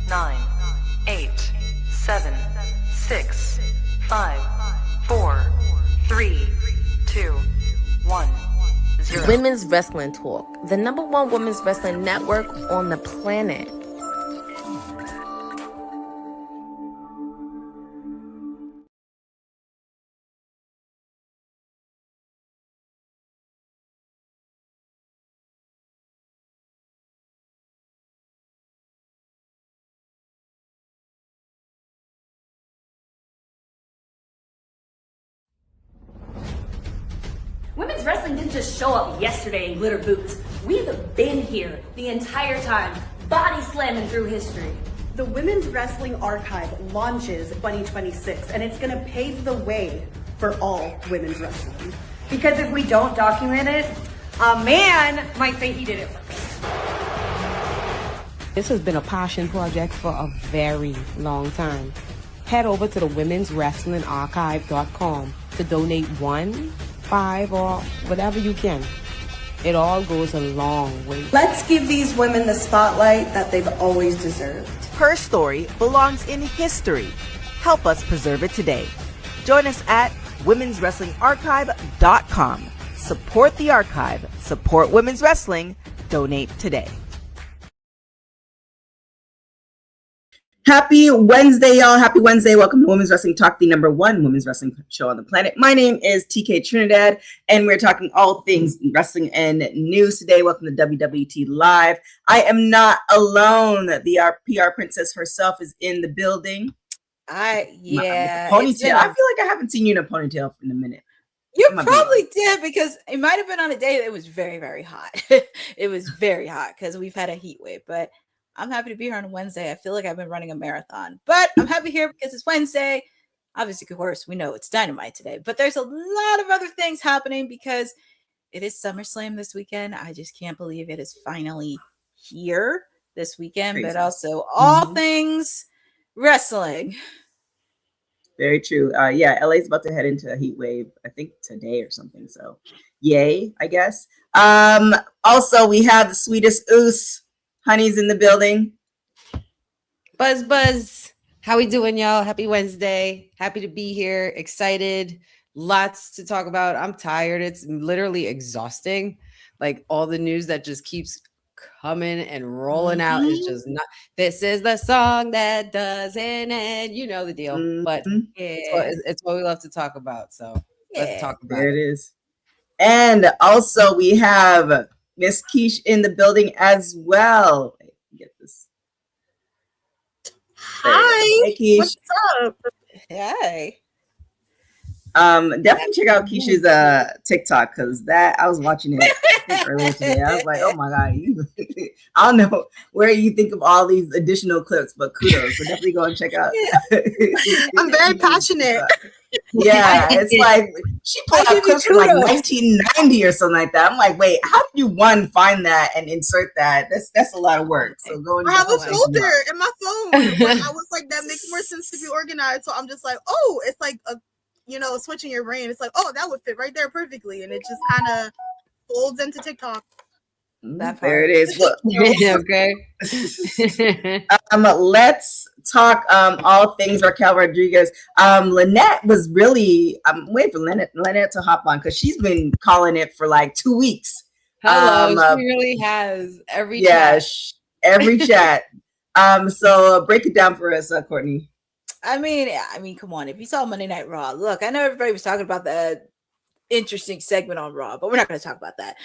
9, 8, 7, 6, 5, 4, 3, 2, 1, 0. Women's Wrestling Talk, the #1 women's wrestling network on the planet. Women's wrestling didn't just show up yesterday in glitter boots. We've been here the entire time, body slamming through history. The Women's Wrestling Archive launches 2026, and it's going to pave the way for all women's wrestling. Because if we don't document it, a man might say he did it first. This has been a passion project for a very long time. Head over to the womenswrestlingarchive.com to donate 1, 5, or whatever you can. It all goes a long way. Let's give these women the spotlight that they've always deserved. Her story belongs in history. Help us preserve it today. Join us at womenswrestlingarchive.com. Support the archive. Support women's wrestling. Donate today. Happy Wednesday, y'all. Happy Wednesday. Welcome to Women's Wrestling Talk, the #1 women's wrestling show on the planet. My name is TK Trinidad, and we're talking all things wrestling and news today. Welcome to WWT Live. I am not alone. The PR princess herself is in the building. Yeah. Ponytail. I feel like I haven't seen you in a ponytail in a minute. You probably did, because it might have been on a day that it was very, very hot. It was very hot because we've had a heat wave, but I'm happy to be here on a Wednesday. I feel like I've been running a marathon, but I'm happy here because it's Wednesday. Obviously, of course, we know it's Dynamite today, but there's a lot of other things happening because it is SummerSlam this weekend. I just can't believe it is finally here this weekend, Crazy. But also all things wrestling. Very true. Yeah, LA's about to head into a heat wave, I think today or something. So yay, I guess. Also, we have the sweetest oos. Honey's in the building. Buzz. How we doing, y'all? Happy Wednesday. Happy to be here. Excited. Lots to talk about. I'm tired. It's literally exhausting. Like all the news that just keeps coming and rolling out is just not. This is the song that doesn't end. You know the deal. But it's what we love to talk about. So let's talk about it. There it is. And also we have Miss Kesh in the building as well. Get this. Hi. Hey, Kesh. What's up? Hey. Definitely check out Kesh's TikTok, because that I was watching it earlier today. I was like, oh my god, I don't know where you think of all these additional clips, but kudos. So definitely go and check out. I'm very passionate. Yeah, it's like she pulled out clips from like 1990 or something like that. I'm like, wait, how did you find that and insert that? That's a lot of work. So go and I have a folder in my phone. But I was like, that makes more sense to be organized. So I'm just like, oh, it's like a switching your brain. It's like, oh, that would fit right there perfectly, and it just kind of folds into TikTok. There it is. Look. Okay. Let's talk all things Raquel Rodriguez. Lynette was really I'm waiting for Lynette to hop on, because she's been calling it for like 2 weeks. Hello, she really has every every chat. So break it down for us, Courtney. I mean, come on. If you saw Monday Night Raw, look, I know everybody was talking about the interesting segment on Raw, but we're not going to talk about that.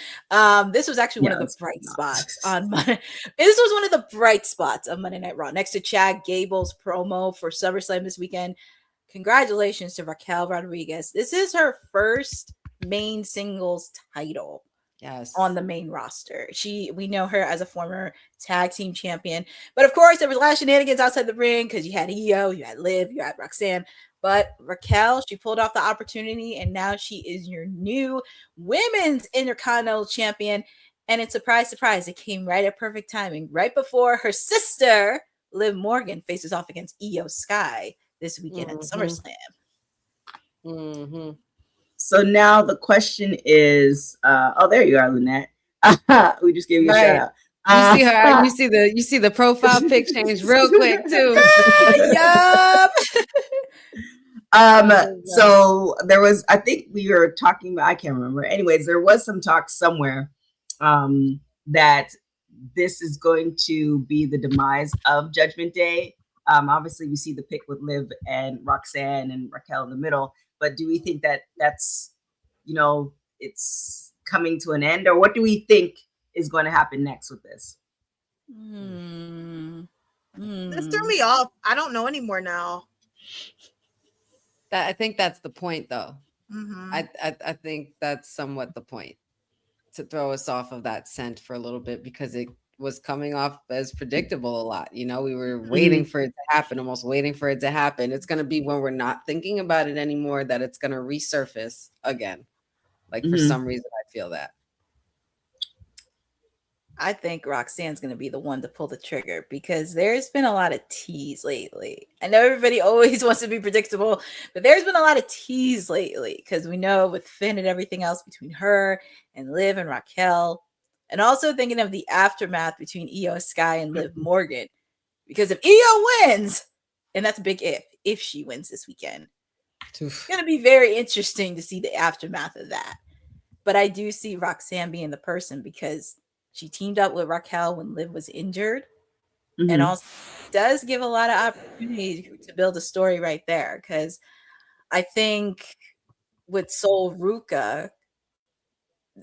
This was actually one of the bright spots on Monday. This was one of the bright spots of Monday Night Raw, next to Chad Gable's promo for SummerSlam this weekend. Congratulations to Raquel Rodriguez. This is her first main singles title. Yes. On the main roster. We know her as a former tag team champion, but of course there was a lot of shenanigans outside the ring, because you had Io, you had Liv, you had Roxanne, but Raquel, she pulled off the opportunity, and now she is your new women's Intercontinental champion. And it's surprise, it came right at perfect timing, right before her sister Liv Morgan faces off against Io Sky this weekend at SummerSlam. So now the question is, there you are, Lynette. We just gave you a shout out. You see her. You see the profile pic change real quick too. Yup. So there was, I think we were talking about, I can't remember. Anyways, there was some talk somewhere that this is going to be the demise of Judgment Day. Obviously, we see the pic with Liv and Roxanne and Raquel in the middle. But do we think that that's, it's coming to an end, or what do we think is going to happen next with this? This threw me off. I don't know anymore now. I think that's the point, though. Mm-hmm. I think that's somewhat the point, to throw us off of that scent for a little bit, because it was coming off as predictable a lot. We were waiting for it to happen, almost waiting for it to happen. It's going to be when we're not thinking about it anymore that it's going to resurface again. For some reason, I feel that. I think Roxanne's going to be the one to pull the trigger, because there's been a lot of tease lately. I know everybody always wants to be predictable, but there's been a lot of tease lately, because we know with Finn and everything else between her and Liv and Raquel, and also thinking of the aftermath between Io Sky and Liv Morgan, because if Io wins, and that's a big if she wins this weekend, it's going to be very interesting to see the aftermath of that. But I do see Roxanne being the person, because she teamed up with Raquel when Liv was injured, and also does give a lot of opportunity to build a story right there. Because I think with Sol Ruka,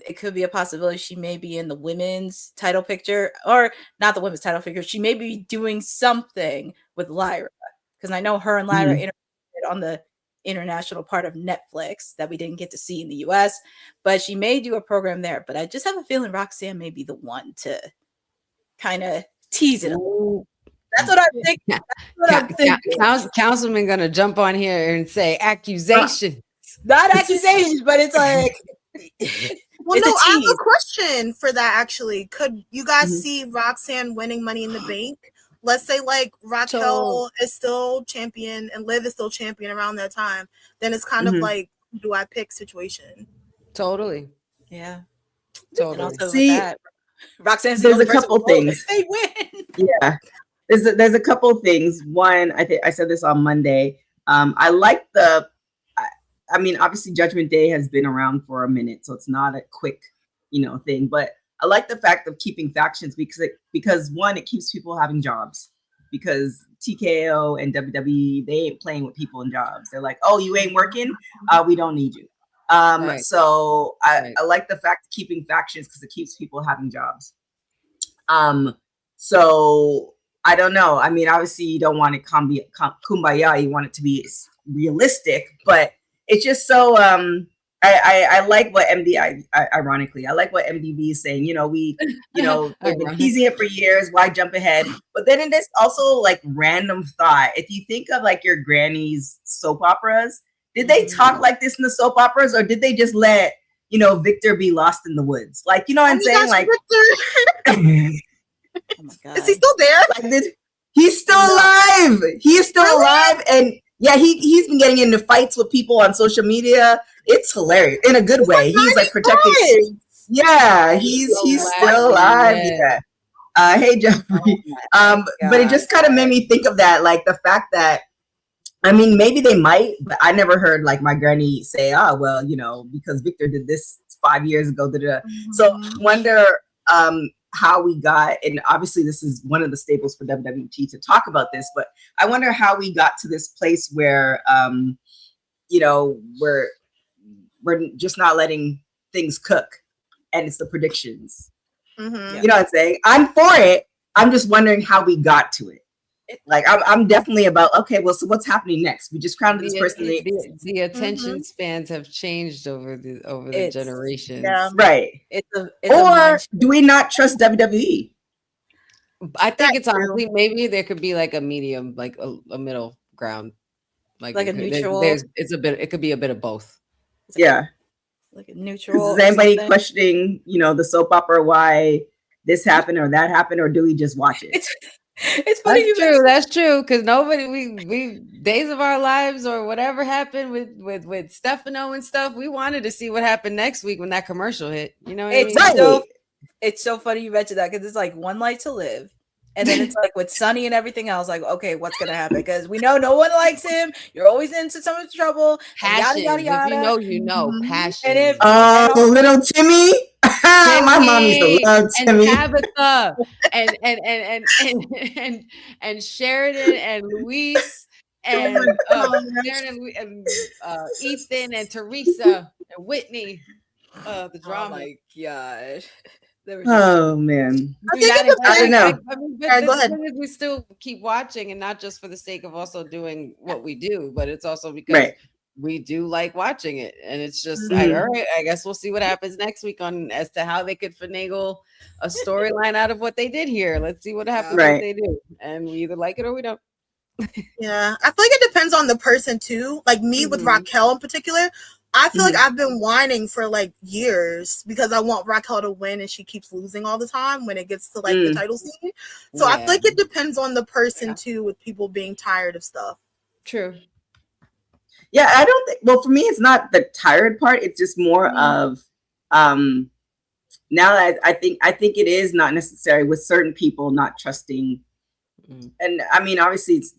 it could be a possibility she may be in the women's title picture, or not the women's title picture. She may be doing something with Lyra, because I know her and Lyra interacted on the international part of Netflix that we didn't get to see in the US, but she may do a program there. But I just have a feeling Roxanne may be the one to kind of tease it. That's what I'm thinking. Councilman gonna jump on here and say accusations. Not accusations, but it's like well, no, I have a question for that actually. Could you guys see Roxanne winning Money in the Bank? Let's say Raquel is still champion and Liv is still champion around that time. Then it's kind of like, do I pick situation? Totally. Yeah. Totally. And also see, Roxanne's there's a couple things. They win. Yeah. There's a couple things. One, I think I said this on Monday. I like I mean, obviously Judgment Day has been around for a minute, so it's not a quick, thing, but I like the fact of keeping factions, because one, it keeps people having jobs, because TKO and WWE, they ain't playing with people in jobs. They're like, oh, you ain't working? We don't need you. So I like the fact of keeping factions, because it keeps people having jobs. So I don't know. I mean, obviously you don't want it kumbaya. You want it to be realistic, but it's just so, I like what ironically, I like what MDB is saying. We've been teasing it for years. Why jump ahead? But then it is also random thought. If you think of your granny's soap operas, did they talk like this in the soap operas, or did they just let, Victor be lost in the woods? What I'm saying? Oh my God. Is he still there? He's still alive. He is still alive. And yeah, he's been getting into fights with people on social media. It's hilarious in a good way. He's protecting. Yeah, he's still alive. Yeah. Hey Jeffrey. But it just kind of made me think of that, the fact that, I mean, maybe they might, but I never heard my granny say, "Oh, well, because Victor did this 5 years ago." So wonder how we got, and obviously this is one of the staples for WWT to talk about this, but I wonder how we got to this place where, we're just not letting things cook, and it's the predictions. You know what I'm saying? I'm for it. I'm just wondering how we got to it. I'm definitely about, okay, well, so what's happening next? We just crowned this person. The attention spans have changed over the generations. Yeah. Right. Or do we not trust WWE? I think it's honestly, maybe there could be a medium, a middle ground. Like a neutral. It could be a bit of both. Yeah. Like a neutral. Is anybody questioning, the soap opera, why this happened or that happened, or do we just watch it? It's funny. That's true. Because nobody, we Days of Our Lives or whatever happened with Stefano and stuff, we wanted to see what happened next week when that commercial hit. You know what I mean? So It's so funny you mentioned that because it's like One Life to Live. And then it's like with Sonny and everything else, like, okay, what's gonna happen? Because we know no one likes him. You're always into some trouble. Passion. Yada yada If yada. you know, passion. And if little Timmy. My mom used to love Timmy. And Tabitha and Sheridan and Luis and Sheridan and Ethan and Teresa and Whitney. The drama. Oh my god. Oh man. I don't know. Go ahead. We still keep watching, and not just for the sake of also doing what we do, but it's also because we do like watching it. And it's just like, all right, I guess we'll see what happens next week on as to how they could finagle a storyline out of what they did here. Let's see what happens what they do. And we either like it or we don't. Yeah, I feel like it depends on the person too. Like me with Raquel in particular, I feel like I've been whining for like years because I want Raquel to win and she keeps losing all the time when it gets to like the title scene. So I feel like it depends on the person too, with people being tired of stuff. True. Yeah, I don't think, well, for me, it's not the tired part. It's just more of, now that I think it is not necessary with certain people not trusting. And I mean, obviously it's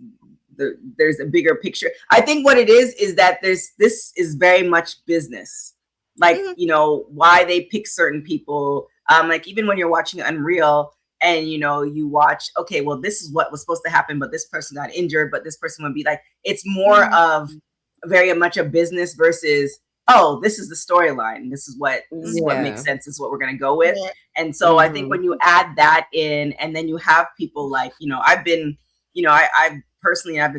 there's a bigger picture. I think what it is that this is very much business. Like, you know, why they pick certain people. Like even when you're watching Unreal and, you know, you watch, okay, well, this is what was supposed to happen, but this person got injured, but this person would be like, it's more of very much a business versus, oh, this is the storyline. This is what makes sense. This is what we're going to go with. And so I think when you add that in, and then you have people like, you know, I've been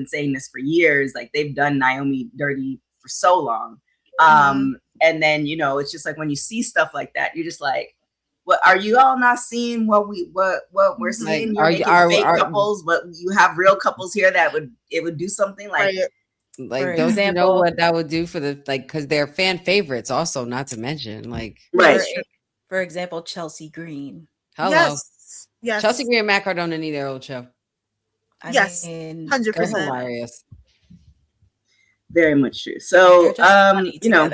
saying this for years, like they've done Naomi dirty for so long. And then, you know, it's just like when you see stuff like that, you're just like, what are you all not seeing what we're seeing? Like, you're making fake couples, but you have real couples here that would do something like like don't you know what that would do for the because they're fan favorites also, not to mention like for example, Chelsea Green. Hello. Yes. Chelsea Green and Matt Cardona need their old show. I mean, 100%. Hilarious. Very much true. So you know,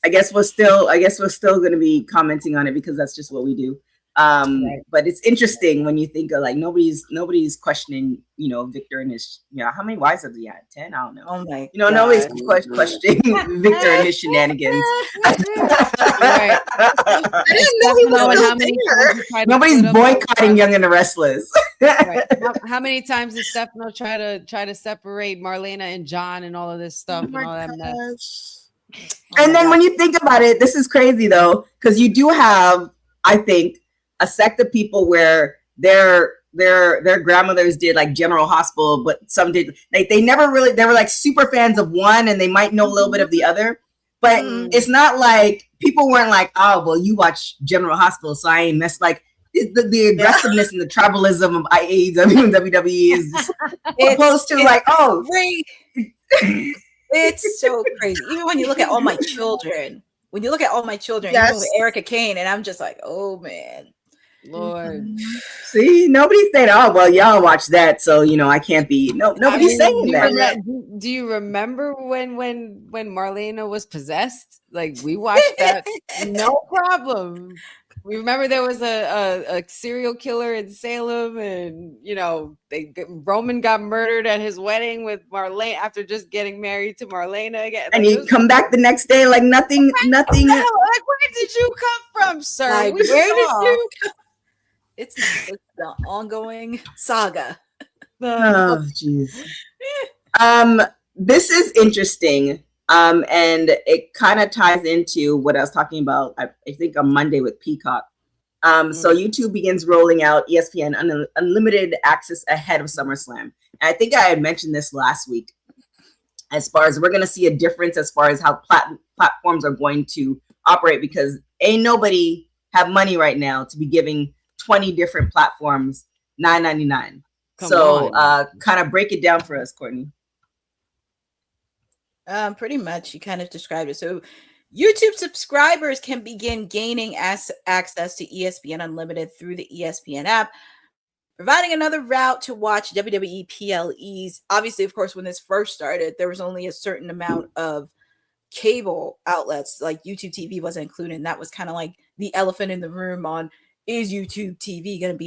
I guess we're still going to be commenting on it because that's just what we do. But it's interesting when you think of like nobody's questioning, you know, Victor and his, you know, how many wives has he had? 10? I don't know. Oh my, you know, nobody's questioning Victor and his shenanigans. I didn't know how many times nobody's boycotting Young and the Restless. How many times did Stefano try to separate Marlena and John and all of this stuff and all that mess? And then when you think about it, this is crazy though, because you do have, I think, a sect of people where their grandmothers did like General Hospital, but some did like they were like super fans of one and they might know a little bit of the other. But it's not like people weren't like, oh well, you watch General Hospital, so I ain't mess like the aggressiveness and the tribalism of AEW and WWE is opposed to like, oh it's so crazy. Even when you look at All My Children, you go with Erica Kane, and I'm just like, oh man. Lord. See, nobody's saying, oh well, y'all watch that, so you know I can't be. Nobody's saying that. Do you remember when Marlena was possessed? Like we watched that, no problem. We remember there was a serial killer in Salem, and you know Roman got murdered at his wedding with Marlena after just getting married to Marlena again. And you come back the next day like nothing. Like where did you come from, sir? Like, where did you come? It's the ongoing saga. Oh, jeez. This is interesting. And it kind of ties into what I was talking about, I think on Monday with Peacock. So YouTube begins rolling out ESPN unlimited access ahead of SummerSlam. And I think I had mentioned this last week. As far as we're going to see a difference as far as how platforms are going to operate, because ain't nobody have money right now to be giving 20 different platforms $9.99. So kind of break it down for us, Courtney. Pretty much, you kind of described it. So YouTube subscribers can begin gaining access to ESPN Unlimited through the ESPN app, providing another route to watch WWE PLEs. Obviously, of course, when this first started, there was only a certain amount of cable outlets, like YouTube TV wasn't included. And that was kind of like the elephant in the room on, is YouTube TV going to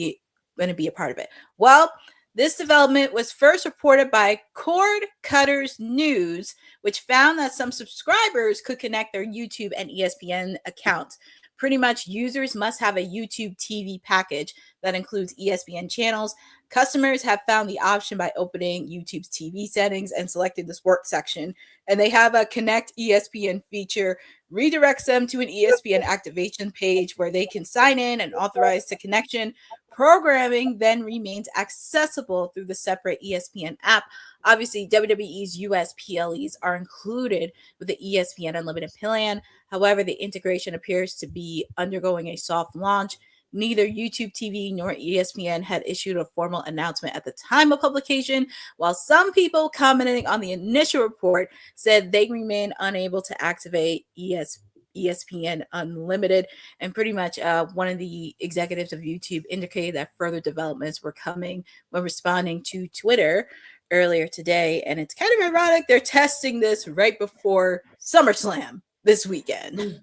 be a part of it? Well, this development was first reported by Cord Cutters News, which found that some subscribers could connect their YouTube and ESPN accounts. Pretty much, users must have a YouTube TV package that includes ESPN channels. Customers have found the option by opening YouTube's TV settings and selecting the sports section, and they have a Connect ESPN feature, redirects them to an ESPN activation page where they can sign in and authorize the connection. Programming then remains accessible through the separate ESPN app. Obviously, WWE's US PLEs are included with the ESPN Unlimited plan. However, the integration appears to be undergoing a soft launch. Neither YouTube TV nor ESPN had issued a formal announcement at the time of publication, while some people commenting on the initial report said they remain unable to activate ESPN Unlimited. And pretty much one of the executives of YouTube indicated that further developments were coming when responding to Twitter earlier today. And it's kind of ironic they're testing this right before SummerSlam this weekend.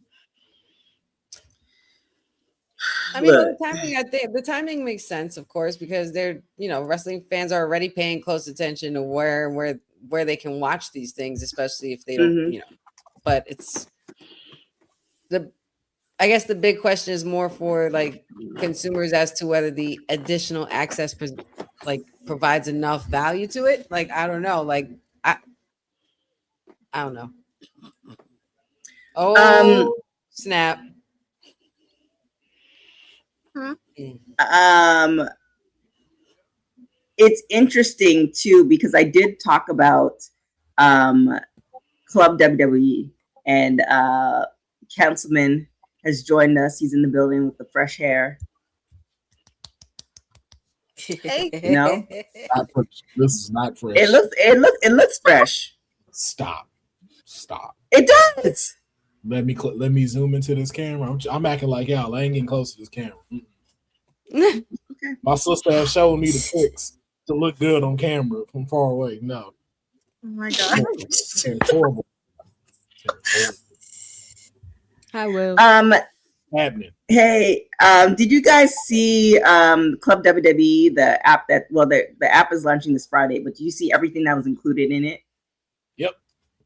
I mean, the timing, I think the timing makes sense, of course, because they're, wrestling fans are already paying close attention to where they can watch these things, especially if they don't, but it's I guess the big question is more for like consumers as to whether the additional access provides enough value to it. Like, I don't know. Like, I don't know. Oh, snap. It's interesting too, because I did talk about Club WWE, and Councilman has joined us. He's in the building with the fresh hair. Hey. No, this is not fresh. It looks fresh. Stop. It does. Let me zoom into this camera. I'm acting like y'all. I ain't getting close to this camera. Okay. My sister has showed me the pics to look good on camera from far away. No. Oh my God. It's horrible. I will. Happening. Hey, did you guys see Club WWE, the app the app is launching this Friday, but do you see everything that was included in it? Yep.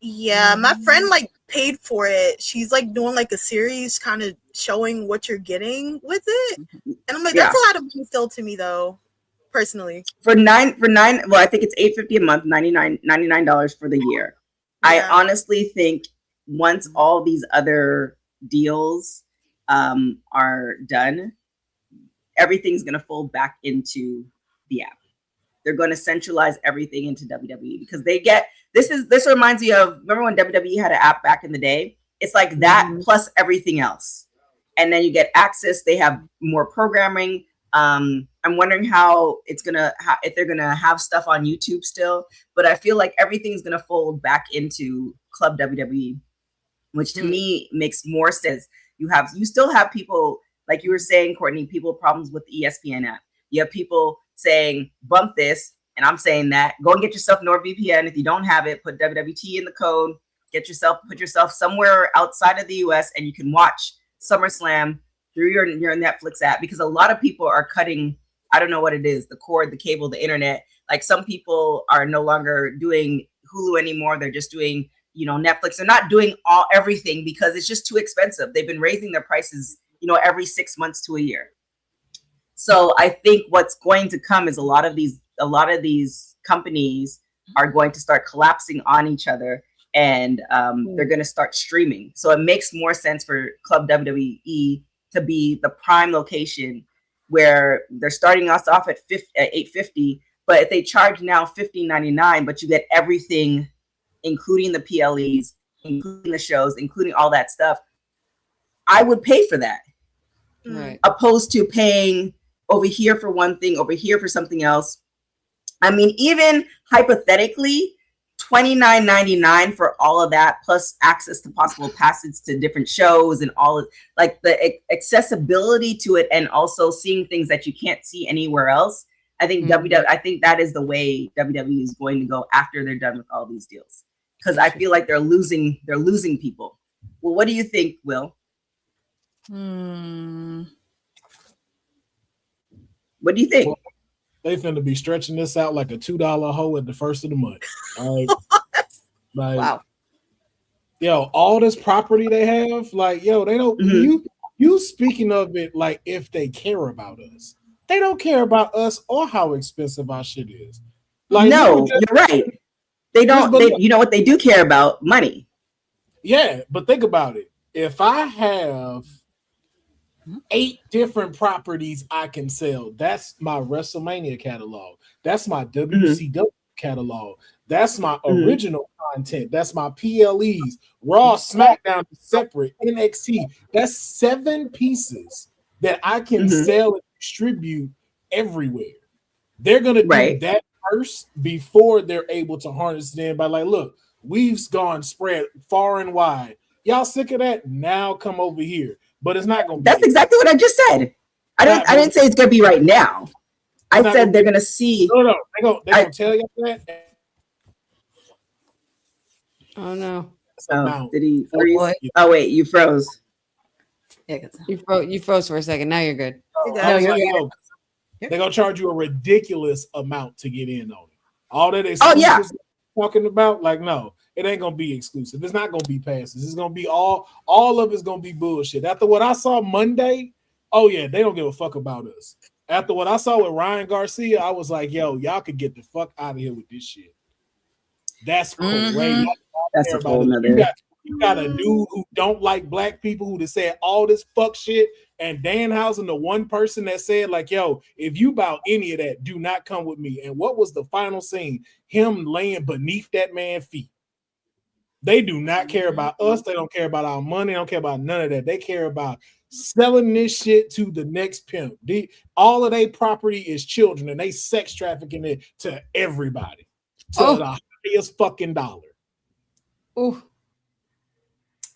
Yeah, my friend paid for it. She's doing a series kind of showing what you're getting with it. And I'm like, that's a lot of money still to me though, personally. For nine, well, I think it's $8.50 a month, $99 for the year. Yeah. I honestly think once all these other deals are done, everything's going to fold back into the app. They're going to centralize everything into WWE because they get this reminds me of, remember when WWE had an app back in the day? It's like that plus everything else. And then you get access. They have more programming. I'm wondering how it's if they're gonna have stuff on YouTube still, but I feel like everything's gonna fold back into Club WWE, which to me makes more sense. You still have people, like you were saying, Courtney, people with problems with the ESPN app. You have people saying bump this, and I'm saying that. Go and get yourself NordVPN. If you don't have it, put WWT in the code. Put yourself somewhere outside of the US, and you can watch SummerSlam through your Netflix app, because a lot of people are cutting, I don't know what it is, the cord, the cable, the internet. Like some people are no longer doing Hulu anymore. They're just doing, Netflix. They're not doing everything because it's just too expensive. They've been raising their prices, every 6 months to a year. So I think what's going to come is a lot of these companies are going to start collapsing on each other, and they're going to start streaming. So it makes more sense for Club WWE to be the prime location, where they're starting us off at $8.50, but if they charge now $15.99, but you get everything, including the PLEs, including the shows, including all that stuff, I would pay for that. Right. Opposed to paying over here for one thing, over here for something else. I mean, even hypothetically, $29.99 for all of that, plus access to possible passes to different shows and all of the accessibility to it, and also seeing things that you can't see anywhere else. I think I think that is the way WWE is going to go after they're done with all these deals, because I feel like they're losing people. Well, what do you think, Will? What do you think? Well, they finna be stretching this out like a $2 hoe at the first of the month. All right. Like, Wow. Yo, all this property they have, like, yo, they don't you speaking of it like if they care about us. They don't care about us or how expensive our shit is. Like, no, you're right. They don't. You know what they do care about? Money. Yeah, but think about it. If I have 8 different properties I can sell, that's my WrestleMania catalog. That's my WCW catalog. That's my original content. That's my PLEs. Raw, SmackDown, separate, NXT. That's 7 pieces that I can sell and distribute everywhere. They're gonna do that first before they're able to harness it in by like, look, we've gone spread far and wide. Y'all sick of that? Now come over here. But it's not gonna be. That's exactly what I just said. I didn't say it's gonna be right now. I said they're gonna see. No, they're gonna tell you that. Oh no. So did he freeze? Oh wait, you froze. You froze for a second. Now you're good. No, they're gonna charge you a ridiculous amount to get in on it. All that exclusive talking about, like, no, it ain't gonna be exclusive. It's not gonna be passes. It's gonna be all of it's gonna be bullshit. After what I saw Monday, oh yeah, they don't give a fuck about us. After what I saw with Ryan Garcia, I was like, yo, y'all could get the fuck out of here with this shit. That's crazy. That's a whole nother. You got a dude who don't like black people who just said all this fuck shit, and Danhausen, the one person that said like, yo, if you about any of that, do not come with me. And what was the final scene? Him laying beneath that man's feet. They do not care about us. They don't care about our money. They don't care about none of that. They care about selling this shit to the next pimp. All of their property is children, and they sex trafficking it to everybody. To the highest fucking dollar. Ooh.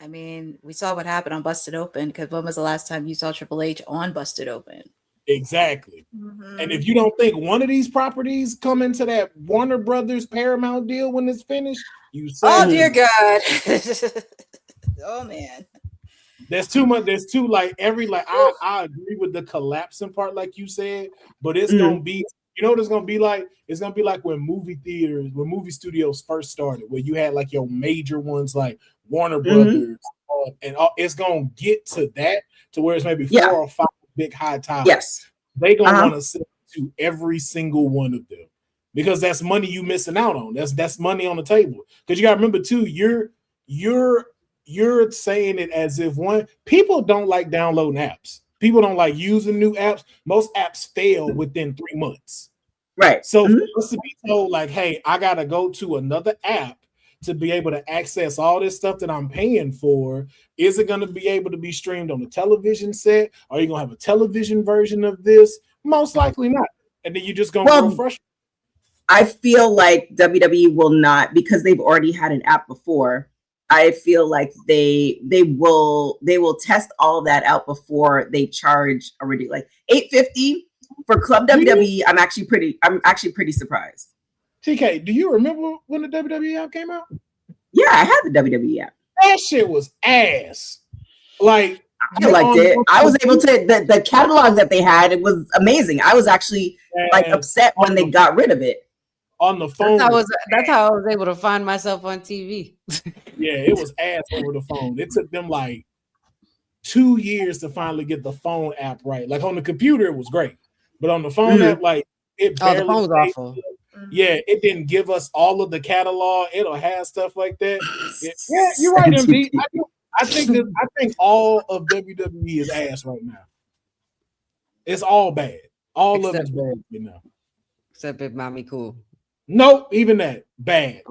I mean, we saw what happened on Busted Open, because when was the last time you saw Triple H on Busted Open? Exactly. And if you don't think one of these properties come into that Warner Brothers Paramount deal when it's finished, you say, oh dear God. Oh man. There's too much. There's too like every like I agree with the collapsing part, like you said, but it's gonna be. You know what it's gonna be like? It's gonna be like when movie studios first started, where you had like your major ones like Warner Brothers, and it's gonna get to that to where it's maybe 4 or 5 big high towers. Yes, they gonna want to sell to every single one of them because that's money you missing out on. That's money on the table. Because you gotta remember too, you're saying it as if people don't like downloading apps. People don't like using new apps. Most apps fail within 3 months. Right. So for us to be told, like, hey, I got to go to another app to be able to access all this stuff that I'm paying for, is it going to be able to be streamed on a television set? Are you going to have a television version of this? Most likely not. And then you're just going to go frustrated. I feel like WWE will not, because they've already had an app before. I feel like they will test all of that out before they charge a ridiculous like $8.50 for Club WWE. I'm actually pretty surprised. TK, do you remember when the WWE app came out? Yeah, I had the WWE app. That shit was ass. Like, I liked it. I was able to the catalog that they had. It was amazing. I was actually like upset when they got rid of it. On the phone. That's how I was able to find myself on TV. Yeah, it was ass over the phone. It took them like 2 years to finally get the phone app right. Like on the computer, it was great, but on the phone app, like it barely. The phone was awful. Yeah, it didn't give us all of the catalog. It'll have stuff like that. Yeah, you're right, MD. I think all of WWE is ass right now. It's all bad. All of it's bad, you know. Except Big Mommy Cool. Nope, even that. Bad.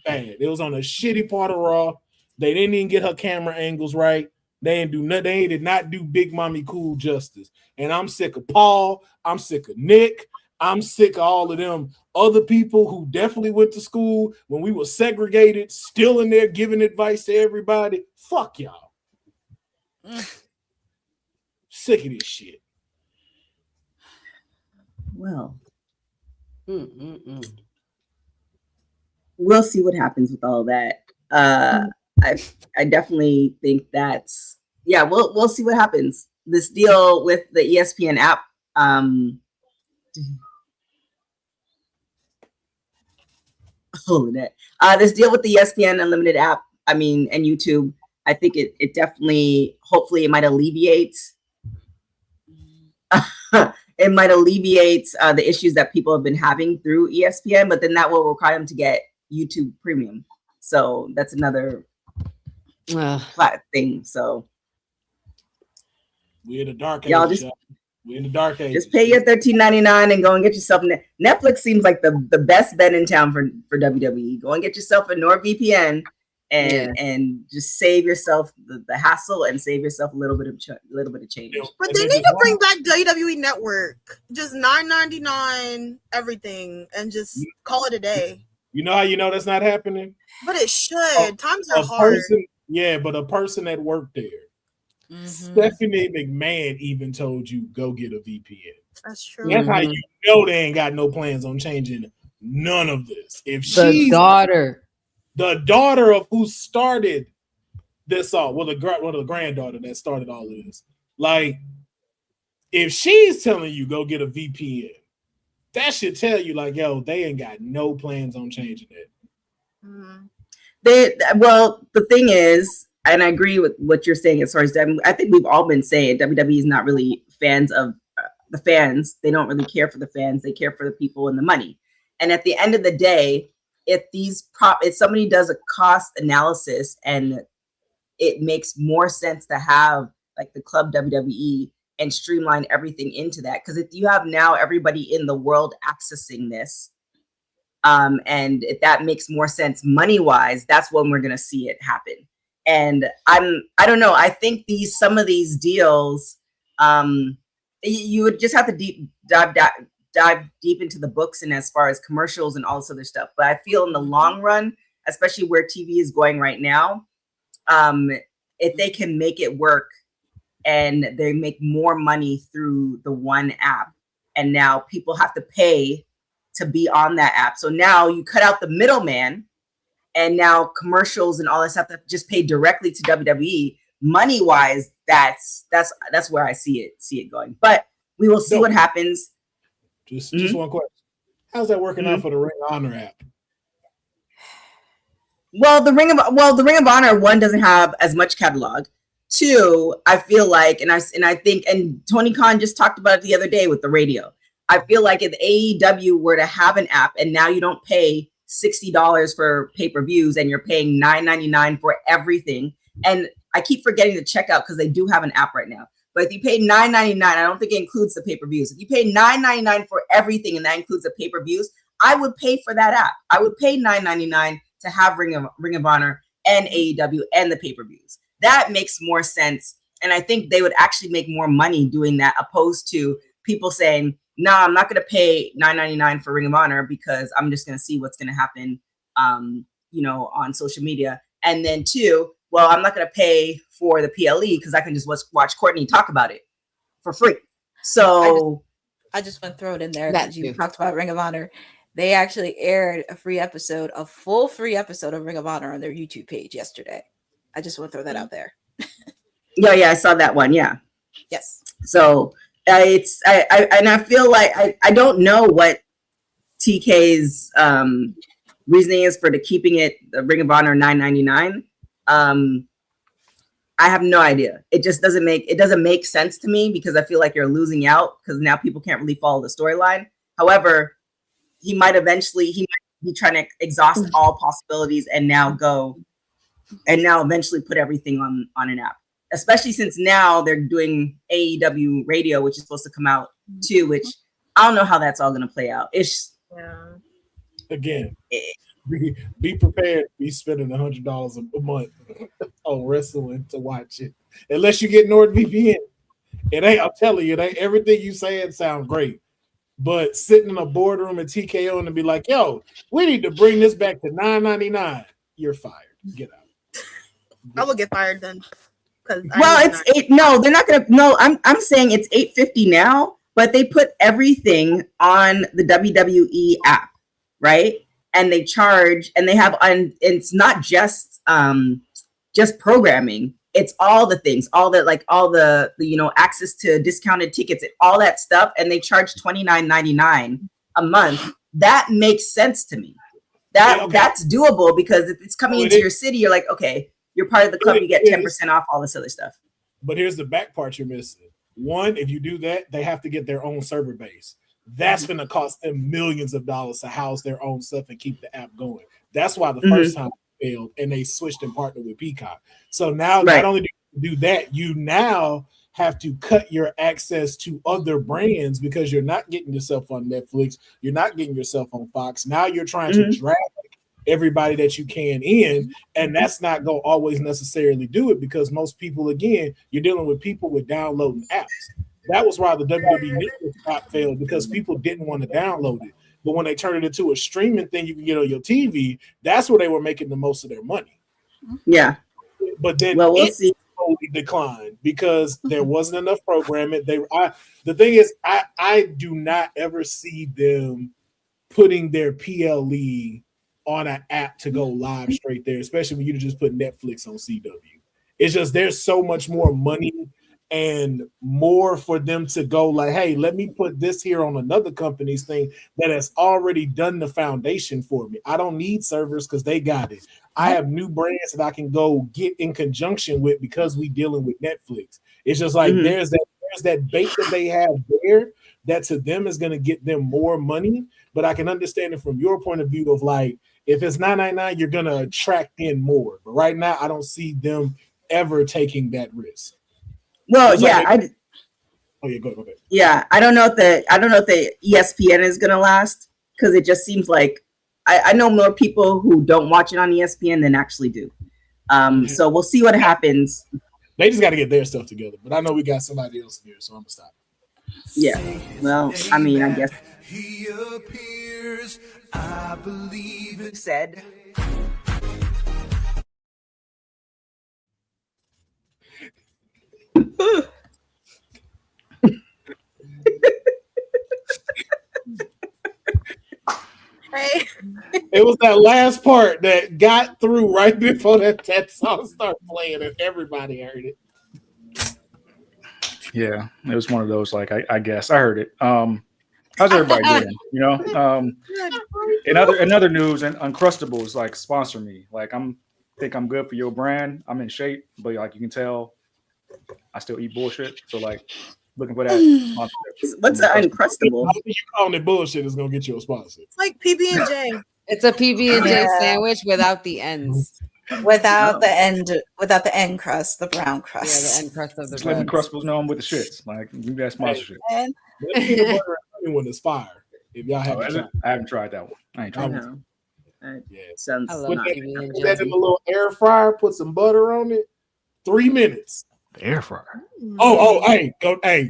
It was on a shitty part of Raw. They didn't even get her camera angles right. They did not do Big Mommy Cool justice. And I'm sick of Paul. I'm sick of Nick. I'm sick of all of them other people who definitely went to school when we were segregated, still in there giving advice to everybody. Fuck y'all. Sick of this shit. Well. We'll see what happens with all that. I definitely think that's, yeah, we'll see what happens. This deal with the ESPN app. Hold it. This deal with the ESPN Unlimited app. I mean, and YouTube. I think it definitely, hopefully, it might alleviate. It might alleviate the issues that people have been having through ESPN, but then that will require them to get YouTube Premium. So that's another flat thing. So we're in the dark age. Y'all just, we're in the dark age. Just pay your $13.99 and go and get yourself. Netflix seems like the best bet in town for WWE. Go and get yourself a NordVPN and just save yourself the hassle and save yourself a little bit of change. But they need to bring back WWE Network, just $9.99 everything, and just call it a day. You know how you know that's not happening? But it should. Times are hard. But a person that worked there, Stephanie McMahon, even told you go get a VPN. That's true. That's how you know they ain't got no plans on changing none of this. If she's the daughter of who started this all, well, the granddaughter that started all of this, like, if she's telling you go get a VPN, that should tell you, like, yo, they ain't got no plans on changing it. Well, the thing is, and I agree with what you're saying as far as I think we've all been saying WWE is not really fans of the fans. They don't really care for the fans. They care for the people and the money. And at the end of the day, if somebody does a cost analysis and it makes more sense to have like the club WWE and streamline everything into that, because if you have now everybody in the world accessing this, and if that makes more sense money wise, that's when we're going to see it happen. And I don't know. I think some of these deals, you would just have to dive deep into the books and as far as commercials and all this other stuff. But I feel in the long run, especially where TV is going right now, if they can make it work and they make more money through the one app, and now people have to pay to be on that app. So now you cut out the middleman, and now commercials and all this stuff that just pay directly to WWE. Money wise, that's where I see it going. But we will see what happens. Just one question. How's that working out for the Ring of Honor app? Well, the Ring of Honor, one, doesn't have as much catalog. Two, I feel like, and I think, and Tony Khan just talked about it the other day with the radio. I feel like if AEW were to have an app and now you don't pay $60 for pay-per-views and you're paying $9.99 for everything, and I keep forgetting to check out because they do have an app right now. But if you pay $9.99, I don't think it includes the pay-per-views. If you pay $9.99 for everything and that includes the pay-per-views, I would pay for that app. I would pay $9.99 to have Ring of Honor and AEW and the pay-per-views. That makes more sense. And I think they would actually make more money doing that, opposed to people saying, no, I'm not going to pay $9.99 for Ring of Honor because I'm just going to see what's going to happen, on social media. And then two, well, I'm not going to pay for the PLE because I can just watch Courtney talk about it for free. So I just want to throw it in there that you talked about Ring of Honor. They actually aired a full free episode of Ring of Honor on their YouTube page yesterday. I just want to throw that out there. Yeah, I saw that one. Yeah. Yes. So I feel like I don't know what TK's reasoning is for keeping it the Ring of Honor $9.99. I have no idea. It just doesn't make sense to me because I feel like you're losing out because now people can't really follow the storyline. However, he might be trying to exhaust all possibilities and now eventually put everything on an app. Especially since now they're doing AEW radio, which is supposed to come out too, which I don't know how that's all going to play out. Again, be prepared to be spending $100 a month on wrestling to watch it, unless you get NordVPN. It ain't. I'm telling you, it ain't. Everything you saying sounds great, but sitting in a boardroom at TKO and be like, "Yo, we need to bring this back to $9.99." You're fired. Get out. I will get fired then. Well, it's $8. No, they're not gonna. No, I'm saying it's $8.50 now, but they put everything on the WWE app, right? And they charge, and they have on. It's not just programming. It's all the things, all the you know, access to discounted tickets, all that stuff, and they charge $29.99 a month. That makes sense to me. That's doable because if it's coming into your city, you're like, okay, you're part of the club, you get 10% off all this other stuff. But here's the back part you're missing. One, if you do that, they have to get their own server base. That's going to cost them millions of dollars to house their own stuff and keep the app going. That's why the first time it failed and they switched and partnered with Peacock. So now not only do you do that, you now have to cut your access to other brands because you're not getting yourself on Netflix. You're not getting yourself on Fox. Now you're trying to drag everybody that you can in, and that's not going to always necessarily do it because most people, again, you're dealing with people with downloading apps. That was why the WWE Network app failed because people didn't want to download it. But when they turned it into a streaming thing you can get on your TV, that's where they were making the most of their money. Yeah. But then we'll see. Declined because there wasn't enough programming. The thing is, I do not ever see them putting their PLE on an app to go live straight there, especially when you just put Netflix on CW. It's just there's so much more money and more for them to go like, hey, let me put this here on another company's thing that has already done the foundation for me. I don't need servers because they got it. I have new brands that I can go get in conjunction with because we dealing with Netflix. It's just like there's that bait that they have there that to them is going to get them more money. But I can understand it from your point of view of like, if it's $9.99, you're going to attract in more. But right now, I don't see them ever taking that risk. Well, it's yeah, like go ahead. Yeah, I don't know if the ESPN is going to last because it just seems like I know more people who don't watch it on ESPN than actually do. So we'll see what happens. They just got to get their stuff together. But I know we got somebody else here, so I'm gonna stop. Yeah. Well, I mean, I guess. He appears, I believe it said. Hey. It was that last part that got through right before that song started playing and everybody heard it. Yeah, it was one of those, like, I guess I heard it. How's everybody doing? You know, in other news, and Uncrustables like sponsor me. Like think I'm good for your brand. I'm in shape, but like you can tell, I still eat bullshit. So like, looking for that sponsorship. What's an Uncrustable? How you calling it bullshit is gonna get you a sponsor? It's like PB&J. It's a PB&J sandwich without the ends. Without the end crust, the brown crust. Yeah, the end crust of the Just let Uncrustables know I'm with the shits. Like, give me that sponsorship. That peanut butter and honey one is fire. If y'all haven't tried, I haven't tried that one. I ain't tried that. Yeah, sounds. Put that in the little air fryer. Put some butter on it. 3 minutes. The air fryer. Hey,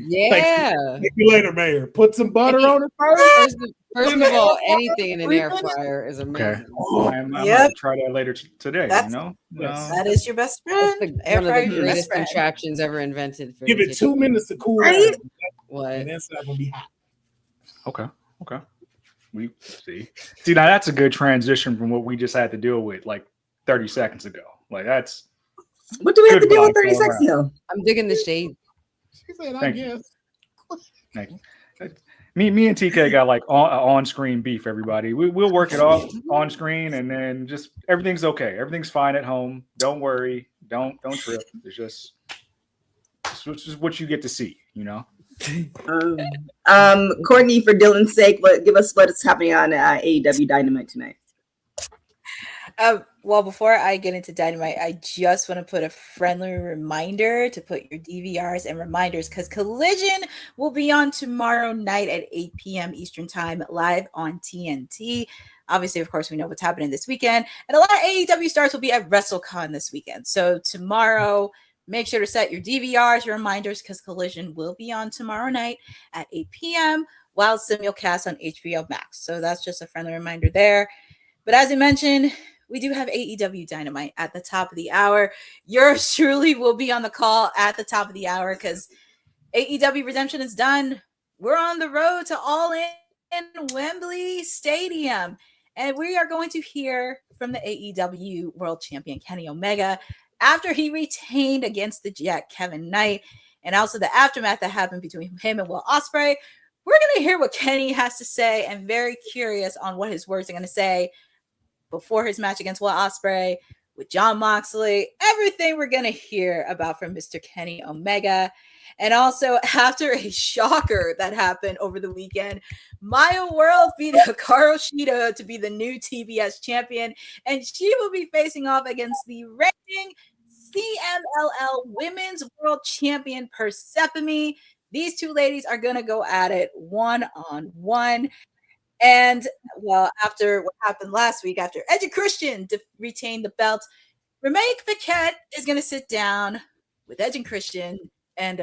yeah. Thank you later, Mayor. Put some butter on it first. First of all, anything in an air fryer is amazing. Okay. I might try that later today. That is your best friend. One of the greatest contraptions ever invented. Give it 2 minutes to cool down. What? And it's not gonna be hot. Okay. We see. Now that's a good transition from what we just had to deal with like 30 seconds ago. Like that's. What do we have to deal with 30 seconds ago? I'm digging the shade. She said, I guess. Thank you. Me and TK got like on-screen beef. Everybody, we'll work it off on screen, and then just everything's okay. Everything's fine at home. Don't worry. Don't trip. It's just what you get to see. You know. Courtney, for Dylan's sake, give us what's happening on AEW Dynamite tonight. Well, before I get into Dynamite, I just want to put a friendly reminder to put your DVRs and reminders because Collision will be on tomorrow night at 8 p.m. Eastern Time live on TNT. Obviously, of course, we know what's happening this weekend. And a lot of AEW stars will be at WrestleCon this weekend. So tomorrow, make sure to set your DVRs, your reminders, because Collision will be on tomorrow night at 8 p.m. while simulcast on HBO Max. So that's just a friendly reminder there. But as I mentioned, we do have AEW Dynamite at the top of the hour. Yours truly will be on the call at the top of the hour because AEW Redemption is done. We're on the road to All In Wembley Stadium. And we are going to hear from the AEW World Champion Kenny Omega after he retained against the Jet, Kevin Knight, and also the aftermath that happened between him and Will Ospreay. We're going to hear what Kenny has to say, and very curious on what his words are going to say before his match against Will Ospreay with Jon Moxley. Everything we're going to hear about from Mr. Kenny Omega. And also, after a shocker that happened over the weekend, Maya World beat Hikaru Shida to be the new TBS champion, and she will be facing off against the reigning CMLL Women's World Champion Persephone. These two ladies are going to go at it one-on-one. And, well, after what happened last week, after Edge and Christian retained the belt, Renee Paquette is going to sit down with Edge and Christian and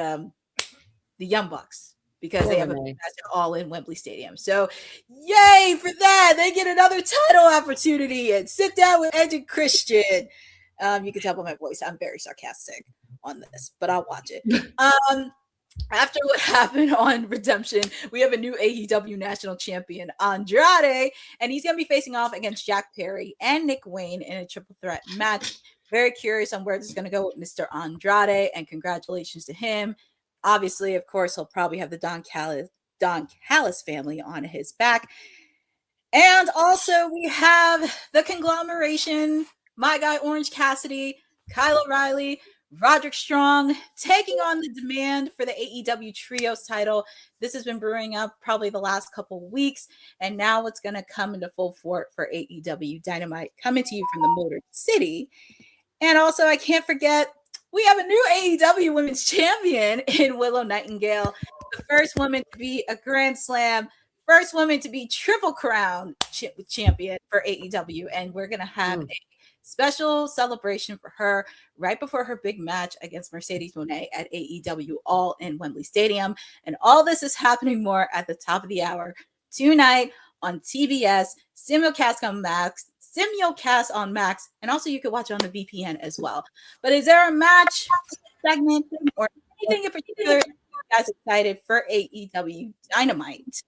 the Young Bucks because they have a match all in Wembley Stadium. So, yay for that. They get another title opportunity and sit down with Edge and Christian. You can tell by my voice, I'm very sarcastic on this, but I'll watch it. After what happened on Redemption, we have a new AEW national champion, Andrade, and he's going to be facing off against Jack Perry and Nick Wayne in a triple threat match. Very curious on where this is going to go with Mr. Andrade, and congratulations to him. Obviously, of course, he'll probably have the Don Callis family on his back. And also, we have the conglomeration, my guy Orange Cassidy, Kyle O'Reilly, Roderick Strong taking on the demand for the AEW Trios title. This has been brewing up probably the last couple weeks, and now it's going to come into full force for AEW Dynamite, coming to you from the Motor City. And also, I can't forget, we have a new AEW Women's Champion in Willow Nightingale, the first woman to be a Grand Slam, first woman to be Triple Crown champion for AEW, and we're going to have a special celebration for her right before her big match against Mercedes Moné at AEW All in Wembley Stadium. And all this is happening more at the top of the hour tonight on TBS, simulcast on Max, and also you can watch it on the VPN as well. But is there a match segment or anything in particular you guys excited for AEW Dynamite?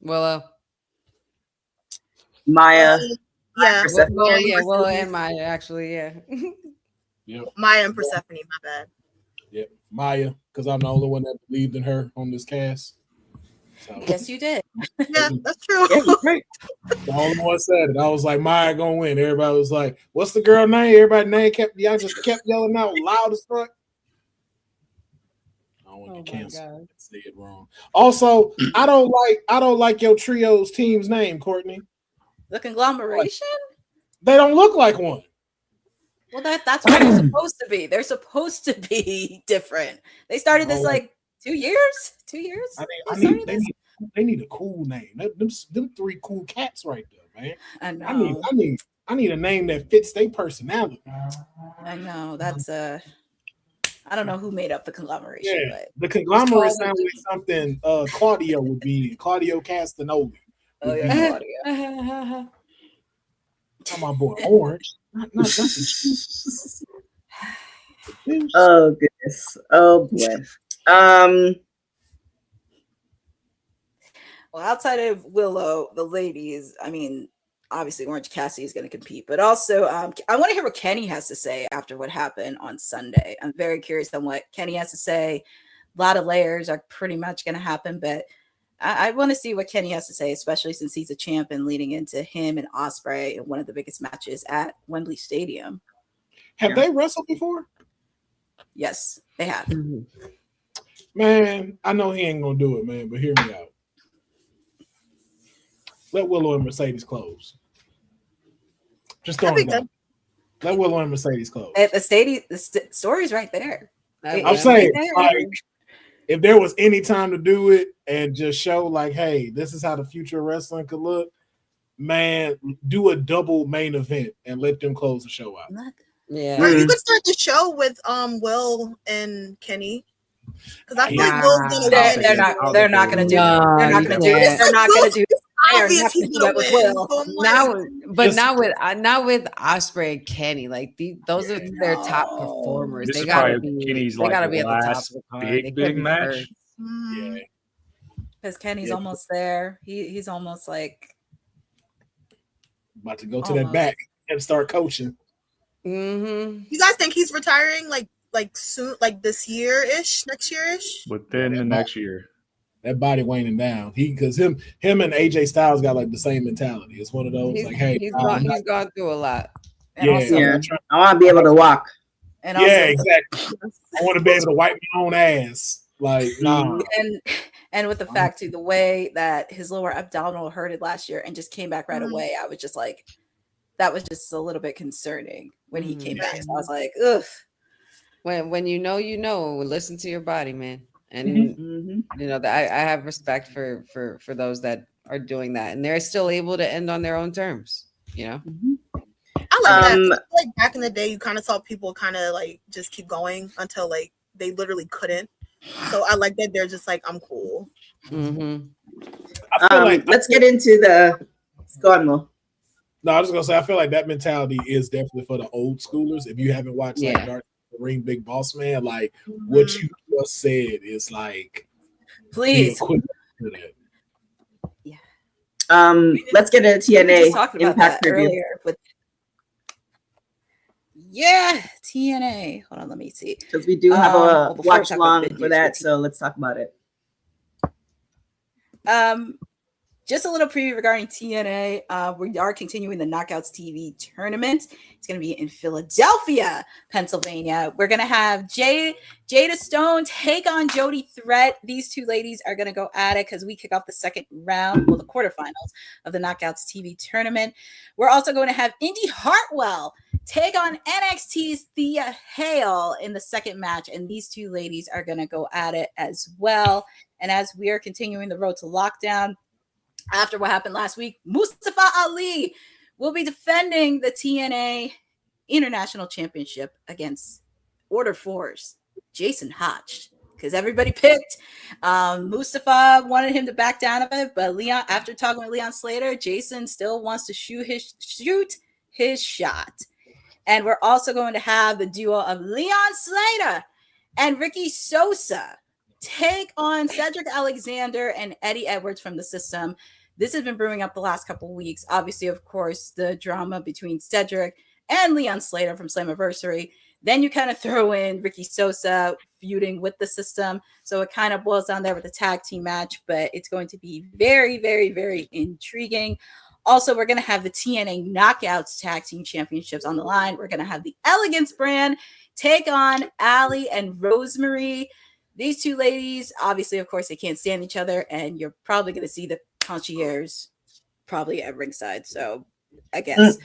Willow. Yeah. Willow and Maya, actually, yeah. Yep. Maya and Persephone, my bad. Yep, Maya, because I'm the only one that believed in her on this cast. So. Yes, you did. Yeah, that's true. Yeah, great. The only one said it. I was like, Maya gonna win. Everybody was like, "What's the girl name?" Everybody name y'all just kept yelling out loud as fuck. I don't want to cancel. Say it wrong. Also, I don't like your trio's team's name, Courtney. The conglomeration? They don't look like one. Well, that's what they're supposed to be. They're supposed to be different. They started this like 2 years. 2 years. They need a cool name. Them three cool cats right there, man. I know. I need a name that fits their personality. I know. That's I don't know who made up the conglomeration. Yeah, but the conglomerate sounds like something Claudio would be. Claudio Castagnoli. Oh yeah, Claudio. Oh, my boy Orange. Not nothing. Oh goodness. Oh boy. Well, outside of Willow, the ladies, I mean, obviously Orange Cassidy is going to compete, but also I want to hear what Kenny has to say after what happened on Sunday. I'm very curious on what Kenny has to say. A lot of layers are pretty much going to happen, but I want to see what Kenny has to say, especially since he's a champion leading into him and Ospreay in one of the biggest matches at Wembley Stadium. Have they wrestled before? Yes, they have. Mm-hmm. Man, I know he ain't gonna do it, man, but hear me out. Let Willow and Mercedes close. Just throwing it out. Let Willow and Mercedes close. The story's right there. I'm saying, like, if there was any time to do it and just show, like, hey, this is how the future of wrestling could look, man, do a double main event and let them close the show out. Yeah. Or you could start the show with Will and Kenny. Because I feel like Will's gonna win. They're not gonna do it. They're not gonna do it. They're not gonna do it. Obviously gonna with win. Will. Not with Ospreay and Kenny. Like those are their top performers. This They gotta is be. Kenny's They gotta be at the top last of the card. big match. Yeah. Because Kenny's almost there. He's almost like about to go to that back and start coaching. Mm-hmm. You guys think he's retiring like soon, like this year-ish, next year-ish? Within the next year. That body waning down. Because him and AJ Styles got like the same mentality. It's one of those He's gone through a lot. And also, I want to be able to walk. And yeah, also, exactly. I want to be able to wipe my own ass. Like, nah. And with the fact too, the way that his lower abdominal hurted last year and just came back right away, I was just like, that was just a little bit concerning when he came back. So I was like, ugh. When you know, listen to your body, man. And you know that I have respect for those that are doing that, and they're still able to end on their own terms. You know, I like that. Like back in the day, you kind of saw people kind of like just keep going until like they literally couldn't. So I like that they're just like, I'm cool. Let's get into the. Go on, Mo. No, I was gonna say I feel like that mentality is definitely for the old schoolers. If you haven't watched like Dark Ring Big Boss Man, like what you just said is like, please. Let's get into TNA Impact preview. TNA. Hold on, let me see. Because we do have a watch along for that, so let's talk about it. Just a little preview regarding TNA. We are continuing the Knockouts TV tournament. It's going to be in Philadelphia, Pennsylvania. We're going to have Jada Stone take on Jody Threat. These two ladies are going to go at it because we kick off the second round, the quarterfinals of the Knockouts TV tournament. We're also going to have Indy Hartwell take on NXT's Thea Hale in the second match. And these two ladies are going to go at it as well. And as we are continuing the road to lockdown, after what happened last week, Mustafa Ali will be defending the TNA International Championship against Order 4's Jason Hodge. Because everybody picked Mustafa, wanted him to back down a bit, but Leon, after talking with Leon Slater, Jason still wants to shoot his shot. And we're also going to have the duo of Leon Slater and Ricky Sosa take on Cedric Alexander and Eddie Edwards from the System. This has been brewing up the last couple of weeks. Obviously, of course, the drama between Cedric and Leon Slater from Slammiversary. Then you kind of throw in Ricky Sosa feuding with the System. So it kind of boils down there with a tag team match, but it's going to be very, very, very intriguing. Also, we're going to have the TNA Knockouts Tag Team Championships on the line. We're going to have the Elegance brand take on Allie and Rosemary. These two ladies, obviously, of course, they can't stand each other, and you're probably going to see the concierge probably at ringside. So I guess.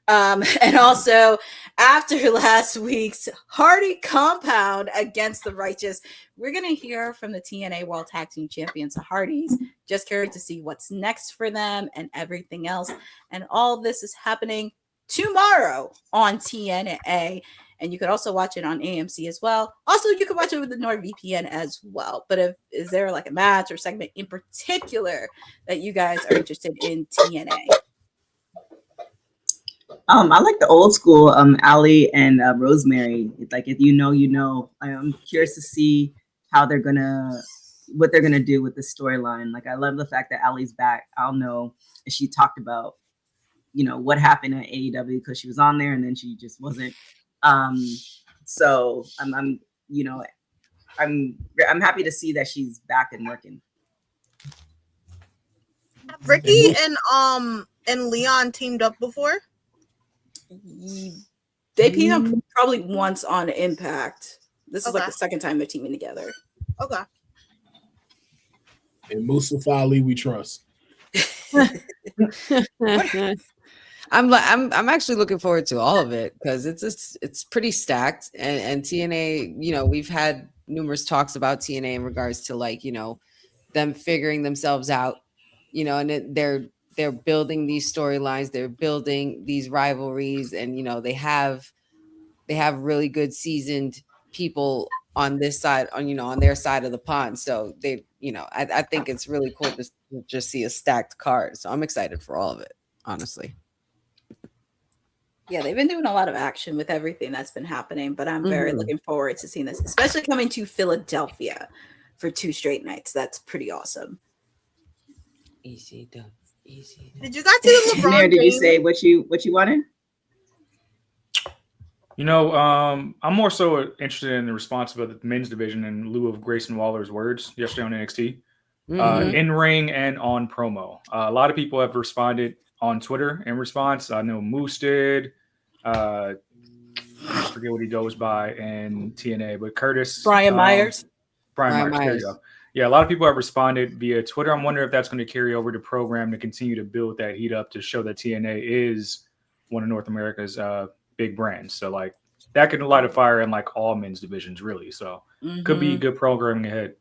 And also, after last week's Hardy Compound against the Righteous, we're going to hear from the TNA World Tag Team Champions, the Hardys. Just curious to see what's next for them and everything else. And all this is happening tomorrow on TNA. And you could also watch it on AMC as well. Also, you could watch it with the NordVPN as well. But is there like a match or segment in particular that you guys are interested in TNA? I like the old school Allie and Rosemary. It's like, if you know, you know. I'm curious to see what they're gonna do with the storyline. Like, I love the fact that Allie's back. I'll know. And she talked about, what happened at AEW because she was on there and then she just wasn't. So I'm happy to see that she's back and working. Have Ricky and Leon teamed up before? They teamed up probably once on Impact. This is like the second time they're teaming together. Okay. And Mustafa Ali, we trust. I'm actually looking forward to all of it because it's pretty stacked, and TNA, we've had numerous talks about TNA in regards to them figuring themselves out, and they're building these storylines, they're building these rivalries, and they have really good seasoned people on this side, on their side of the pond. So they, I think it's really cool to just see a stacked card. So I'm excited for all of it, honestly. Yeah, they've been doing a lot of action with everything that's been happening, but I'm very looking forward to seeing this, especially coming to Philadelphia for 2 straight nights. That's pretty awesome. Easy done. Did you guys see the LeBron? Did you say what you wanted? I'm more so interested in the response of the men's division in lieu of Grayson Waller's words yesterday on NXT. In ring and on promo. A lot of people have responded on Twitter in response. I know Moose did. I forget what he goes by in TNA, but Curtis. Brian Myers. Brian Myers. There you go. Yeah, a lot of people have responded via Twitter. I'm wondering if that's going to carry over to program to continue to build that heat up to show that TNA is one of North America's big brands. So like that could light a fire in like all men's divisions, really. So could be good programming ahead.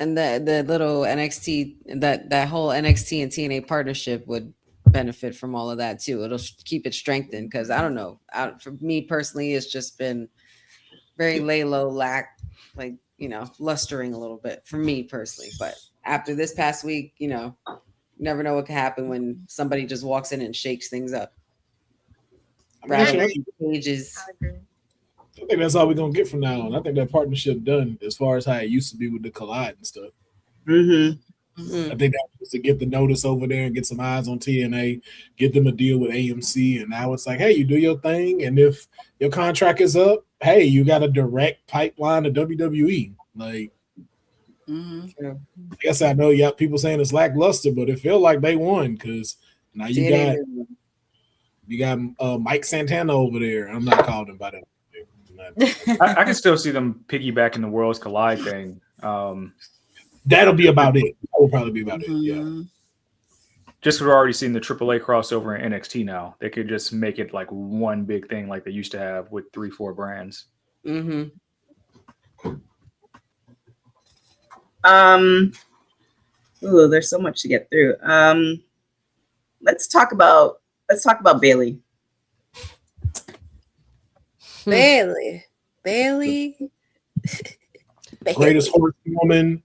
And the little NXT, that whole NXT and TNA partnership would benefit from all of that too. It'll keep it strengthened because I don't know. For me personally, it's just been very lay low, lustering a little bit for me personally. But after this past week, you never know what can happen when somebody just walks in and shakes things up. Pages. I think that's all we're gonna get from now on. I think that partnership done as far as how it used to be with the Collide and stuff. I think that was to get the notice over there and get some eyes on TNA, get them a deal with AMC, and now it's like, hey, you do your thing, and if your contract is up, hey, you got a direct pipeline to WWE. Like, I guess I know people saying it's lackluster, but it feels like they won because now you got Mike Santana over there. I'm not calling him by that. I can still see them piggybacking the Worlds Collide thing. That'll be about it. That will probably be about it. Yeah. Just we're already seeing the AAA crossover in NXT now. They could just make it like one big thing like they used to have with 3-4 brands. There's so much to get through. Let's talk about Bayley. Bayley. Greatest horsewoman.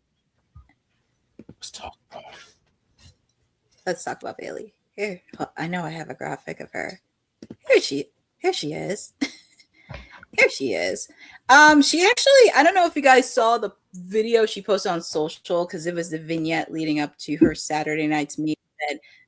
Let's talk about Bayley. Here, I know I have a graphic of her. Here she is. Here she is. She actually, I don't know if you guys saw the video she posted on social because it was the vignette leading up to her Saturday night's meeting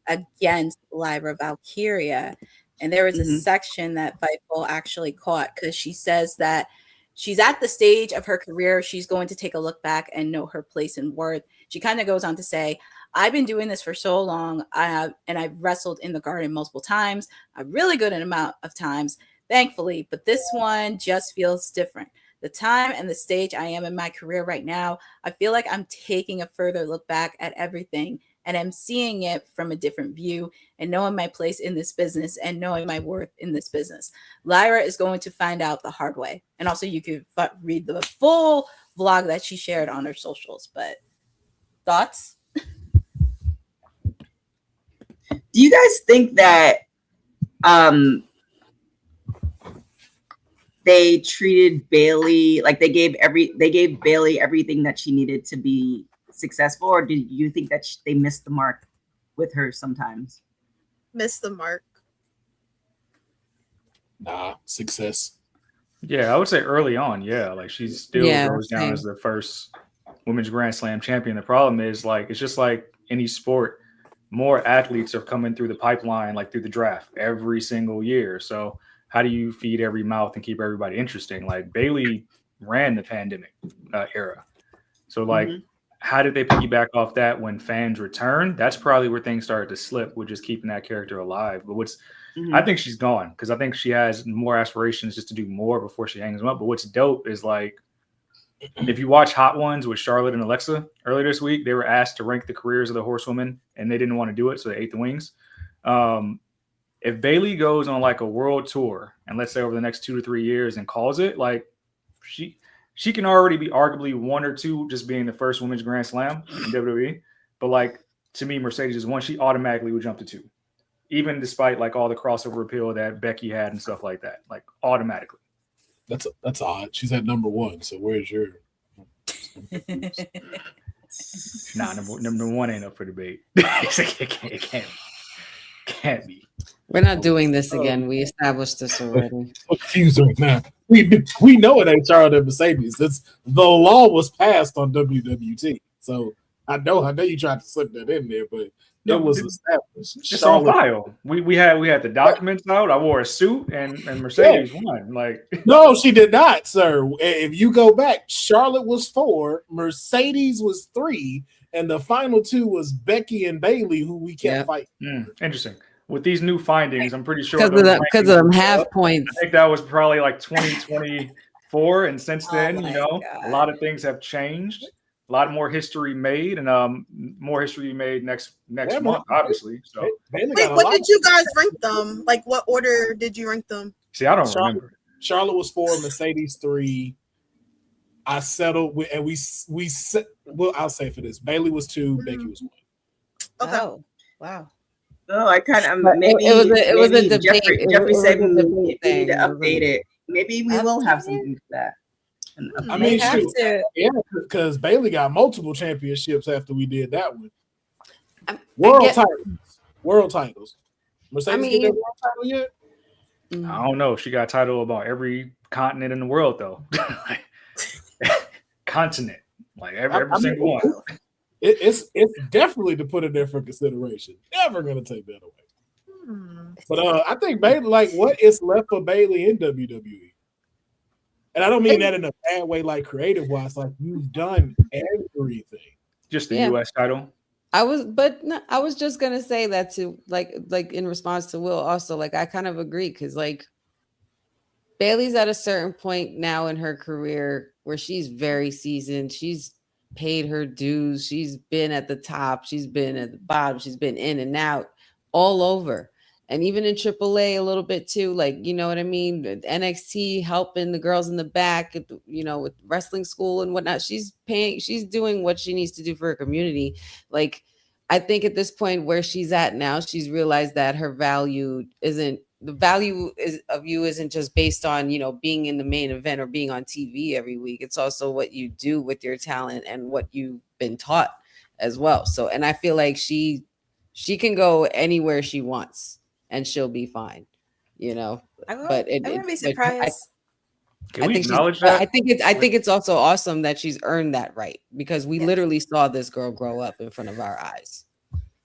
against Lyra Valkyria. And there was a section that Fightful actually caught because she says that she's at the stage of her career. She's going to take a look back and know her place and worth. She kind of goes on to say, I've been doing this for so long. And I've wrestled in the Garden multiple times, a really good amount of times, thankfully. But this one just feels different. The time and the stage I am in my career right now, I feel like I'm taking a further look back at everything. And I'm seeing it from a different view and knowing my place in this business and knowing my worth in this business. Lyra is going to find out the hard way. And also you could read the full vlog that she shared on her socials. But thoughts? Do you guys think that they treated Bayley like they gave Bayley everything that she needed to be successful, or do you think that they missed the mark with her sometimes? Missed the mark. Nah, success. Yeah, I would say early on, like she still goes down as the first women's Grand Slam champion. The problem is it's just like any sport, more athletes are coming through the pipeline, like through the draft every single year. So how do you feed every mouth and keep everybody interesting? Like Bayley ran the pandemic era. So how did they piggyback off that when fans return? That's probably where things started to slip with just keeping that character alive. But I think she's gone because I think she has more aspirations just to do more before she hangs them up. But what's dope is if you watch Hot Ones with Charlotte and Alexa earlier this week, they were asked to rank the careers of the horsewomen and they didn't want to do it. So they ate the wings. If Bayley goes on a world tour and let's say over the next 2 to 3 years and calls it, she can already be arguably 1 or 2 just being the first women's Grand Slam in WWE. But to me, Mercedes is 1. She automatically would jump to 2, even despite all the crossover appeal that Becky had and stuff like that. Automatically. That's odd. She's at number 1. So where's your? Nah, number 1 ain't up for debate. It can't be. We're not doing this again. We established this already. Confused right now. We know it ain't Charlotte and Mercedes. The law was passed on WWT. So I know you tried to slip that in there, but It was established. It's on file. We had the documents out. I wore a suit, and Mercedes won. Like, no, she did not, sir. If you go back, Charlotte was 4, Mercedes was 3, and the final 2 was Becky and Bayley, who we kept fighting. Interesting. With these new findings, I'm pretty sure because of them half points. I think that was probably like 2024, and since then, a lot of things have changed. A lot more history made, and more history made next month, obviously. So, wait, what did you guys rank them? Like, what order did you rank them? See, I don't remember. Charlotte was 4, Mercedes 3. I settled with, and we well, I'll say for this, Bayley was 2, Becky was 1. Okay. Oh, wow. Oh, I kind of maybe it was a debate. Jeffrey said we need thing. to update it. Maybe we will have something for that. I mean, yeah, because Bayley got multiple championships after we did that one. World titles. Mercedes get that world title yet? I don't know. She got a title about every continent in the world, though. Continent, like every single one. It's definitely to put it there for consideration. Never gonna take that away. But I think Bayley, like, what is left for Bayley in WWE? And I don't mean that in a bad way, like creative wise. Like, you've done everything. Just the U.S. title. I was just gonna say that to like in response to Will also. Like, I kind of agree because like Bayley's at a certain point now in her career where she's very seasoned. She's paid her dues. She's been at the top. She's been at the bottom. She's been in and out all over. And even in AAA a little bit too, like, you know what I mean? NXT helping the girls in the back, with wrestling school and whatnot. She's doing what she needs to do for her community. Like, I think at this point where she's at now, she's realized that her value isn't just based on, being in the main event or being on TV every week. It's also what you do with your talent and what you've been taught as well. So, and I feel like she can go anywhere she wants and she'll be fine, I wouldn't be surprised. Can we acknowledge that? I think it's also awesome that she's earned that right, because we literally saw this girl grow up in front of our eyes.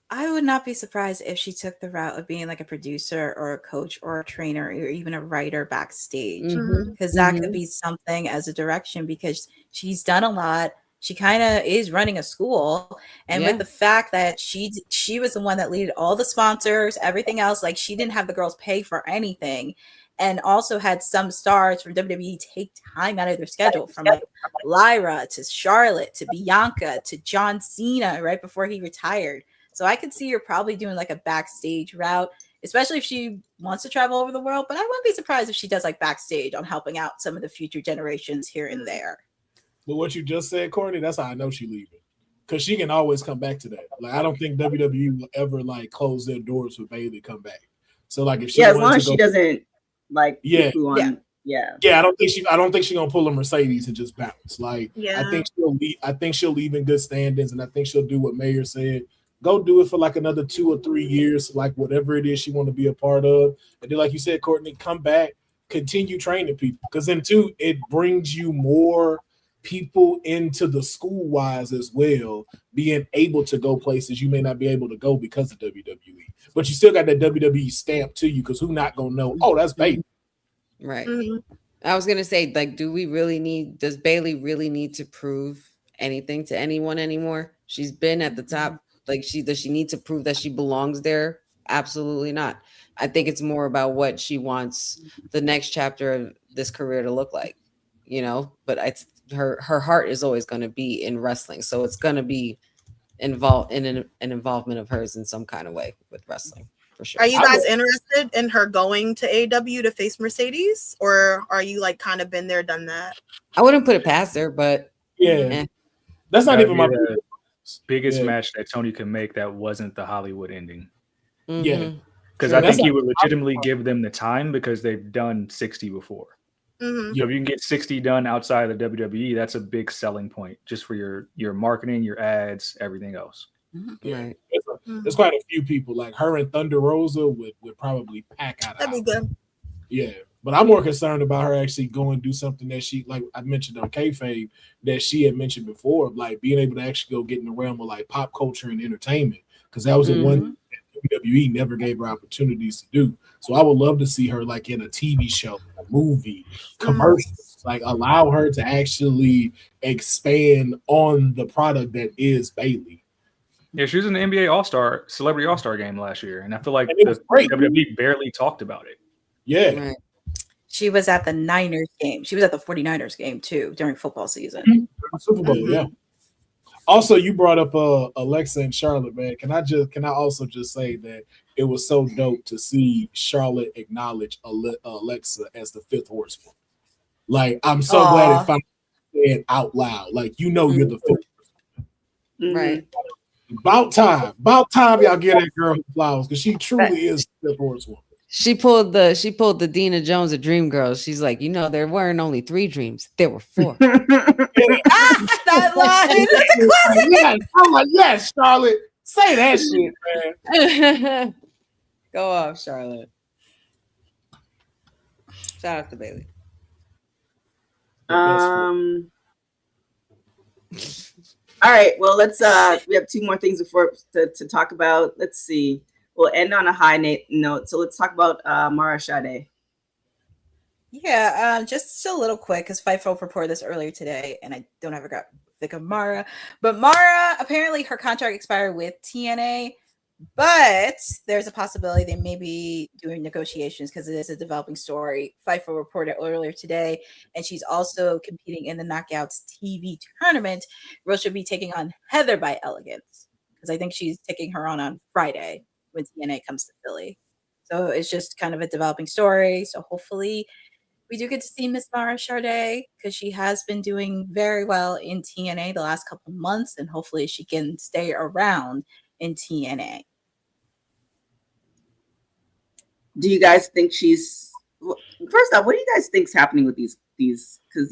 I would not be surprised if she took the route of being like a producer or a coach or a trainer or even a writer backstage, because that could be something as a direction, because she's done a lot. She kind of is running a school, and with the fact that she was the one that leaded all the sponsors, everything else, like she didn't have the girls pay for anything, and also had some stars from WWE take time out of their schedule, from like Lyra to Charlotte to Bianca to John Cena right before he retired. So I could see her probably doing like a backstage route, especially if she wants to travel over the world. But I wouldn't be surprised if she does like backstage on helping out some of the future generations here and there. But what you just said, Courtney, that's how I know she's leaving, because she can always come back to that. Like, I don't think WWE will ever like close their doors for Bayley to come back. So like, if she as long as she doesn't like I don't think she's gonna pull a Mercedes and just bounce. Like, I think she'll leave in good standings, and I think she'll do what Mayor said. Go do it for like another 2 or 3 years, like whatever it is she want to be a part of. And then, like you said, Courtney, come back, continue training people, because then too, it brings you more people into the school wise as well, being able to go places you may not be able to go because of WWE. But you still got that WWE stamp to you, because who not gonna know? Oh, that's Bayley. Right. I was gonna say, like, does Bayley really need to prove anything to anyone anymore? She's been at the top. Like, does she need to prove that she belongs there? Absolutely not. I think it's more about what she wants the next chapter of this career to look like, but it's her heart is always going to be in wrestling. So it's going to be involved in an involvement of hers in some kind of way with wrestling, for sure. Are you guys interested in her going to AEW to face Mercedes, or are you like kind of been there, done that? I wouldn't put it past her, but that's not even my biggest match that Tony could make that wasn't the Hollywood ending. Yeah, because I think he would legitimately give them the time, because they've done 60 before. If you can get 60 done outside of the WWE, that's a big selling point just for your marketing, your ads, everything else. Right. There's quite a few people, like her and Thunder Rosa would probably pack out. That'd be good. Yeah, but I'm more concerned about her actually going and do something that she, like I mentioned on kayfabe, that she had mentioned before, like being able to actually go get in the realm of like pop culture and entertainment. because that was the one that WWE never gave her opportunities to do. So I would love to see her like in a TV show, a movie, commercials, like allow her to actually expand on the product that is Bayley. Yeah, she was in the NBA All-Star, Celebrity All-Star game last year, and I feel like the WWE barely talked about it. Yeah. Right. She was at the Niners game. She was at the 49ers game, too, during football season. Super Bowl, yeah. Also, you brought up Alexa and Charlotte, man. Can I also just say that it was so dope to see Charlotte acknowledge Alexa as the fifth horseman. Like, I'm so glad it finally said out loud. Like, you know, you're the fifth horseman. Right. About time y'all get that girl flowers, because she truly is the fifth horsewoman. She pulled the Dina Jones of Dream Girls. She's like, you know, there weren't only 3 dreams, there were 4. That line. That's a classic. Yes. I'm like, yes, Charlotte. Say that shit, man. Go off, Charlotte. Shout out to Bayley. All right. Well, let's we have 2 more things before to talk about. Let's see. We'll end on a high note. So let's talk about Mara Sade. Yeah, just a little quick because Fightful reported this earlier today, and I don't ever got thick of Mara. But Mara, apparently her contract expired with TNA, but there's a possibility they may be doing negotiations because it is a developing story. Fightful reported earlier today, and she's also competing in the Knockouts TV tournament, where she'll be taking on Heather by Elegance, because I think she's taking her on Friday when TNA comes to Philly. So it's just kind of a developing story. So hopefully we do get to see Miss Mara Sade, because she has been doing very well in TNA the last couple months, and hopefully she can stay around in TNA. Do you guys think she's, first off, what do you guys think's happening with these because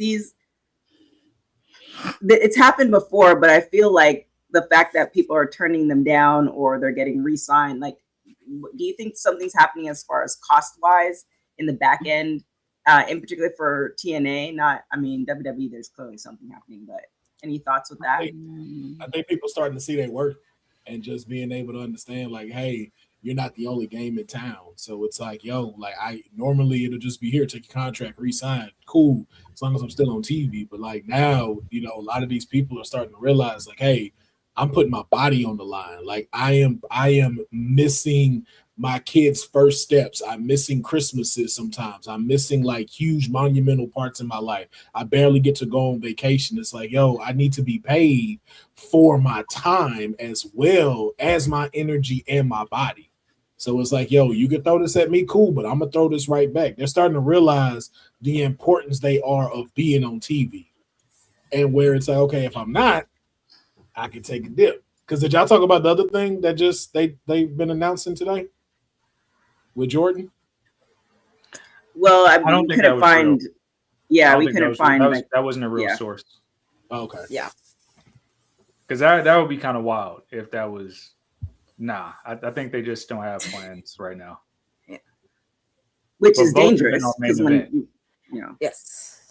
it's happened before, but I feel like the fact that people are turning them down or they're getting re-signed, like, do you think something's happening as far as cost-wise in the back end, in particular for TNA? WWE, there's clearly something happening, but any thoughts with that? I think people starting to see their worth and just being able to understand, like, hey, you're not the only game in town. So it's like, yo, like, normally it'll just be here, take your contract, re-sign, cool, as long as I'm still on TV. But like now, you know, a lot of these people are starting to realize, like, hey, I'm putting my body on the line. Like I am missing my kids' first steps. I'm missing Christmases sometimes. I'm missing like huge monumental parts in my life. I barely get to go on vacation. It's like, yo, I need to be paid for my time as well as my energy and my body. So it's like, yo, you can throw this at me, cool, but I'm going to throw this right back. They're starting to realize the importance they are of being on TV. And where it's like, okay, if I'm not, I can take a dip. Because did y'all talk about the other thing that just they've been announcing today with Jordan? Well, I don't think couldn't find. Real. Yeah, we couldn't find. That wasn't a real source. Oh, okay. Yeah. Because that would be kind of wild if that was. Nah, I think they just don't have plans right now. Yeah. Which is dangerous. Yes.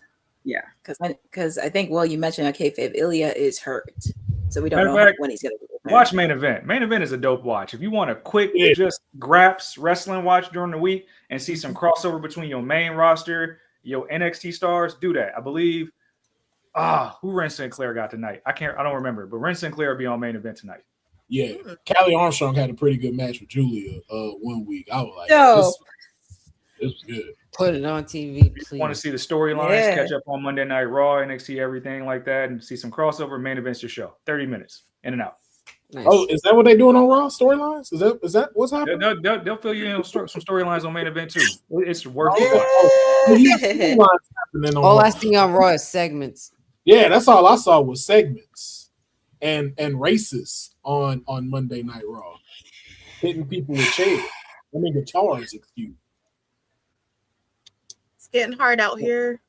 Yeah. Because I think, well, you mentioned that kayfabe Ilya is hurt, so we don't know when he's going to be returned. Watch main event. Main event is a dope watch. If you want a quick, just graps wrestling watch during the week and see some crossover between your main roster, your NXT stars, do that. I believe. Who Ren Sinclair got tonight? I don't remember, but Ren Sinclair will be on main event tonight. Yeah, Callie Armstrong had a pretty good match with Julia 1 week. I was like, this was good. Put it on TV, please. Want to see the storylines, catch up on Monday Night Raw, NXT, everything like that, and see some crossover. Main event's your show. 30 minutes, in and out. Nice. Oh, is that what they're doing on Raw? Storylines? Is that what's happening? They'll fill you in some storylines on main event too. It's worth it. All I see on Raw is segments. Yeah, that's all I saw was segments and races on Monday Night Raw, hitting people with chairs. Guitars, excuse. It's getting hard out here.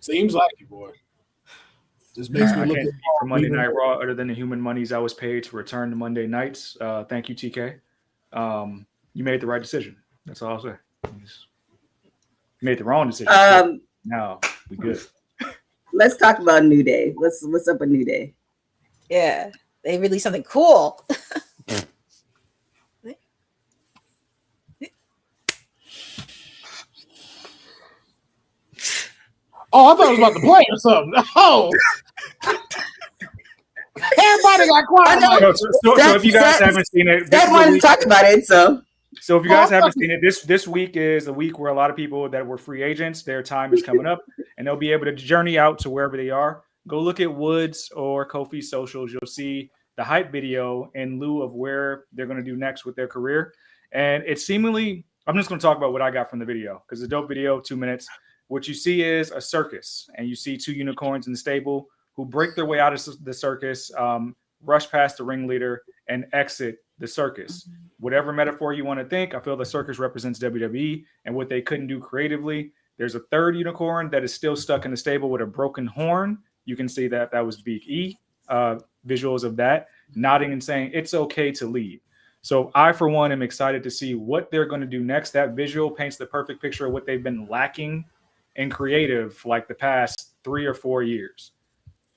Seems like it, boy. Just makes me look at for Monday Night Raw other than the human monies I was paid to return to Monday nights. Thank you, TK. You made the right decision. That's all I'll say. You made the wrong decision. Now we good. Let's talk about New Day. What's up with New Day? Yeah, they released something cool. Oh, I thought I was about to play or something. Oh. Everybody got quiet. So if you guys haven't seen it, Dad wanted to talk about it, so if you guys haven't seen it, this week is a week where a lot of people that were free agents, their time is coming up, and they'll be able to journey out to wherever they are. Go look at Woods or Kofi's socials. You'll see the hype video in lieu of where they're going to do next with their career. And it's seemingly, I'm just going to talk about what I got from the video because it's a dope video, 2 minutes. What you see is a circus, and you see 2 unicorns in the stable who break their way out of the circus, rush past the ringleader, and exit the circus. Whatever metaphor you want to think, I feel the circus represents WWE and what they couldn't do creatively. There's a 3rd unicorn that is still stuck in the stable with a broken horn. You can see that was Big E. Visuals of that, nodding and saying, it's okay to leave. So I, for one, am excited to see what they're going to do next. That visual paints the perfect picture of what they've been lacking in creative like the past 3 or 4 years.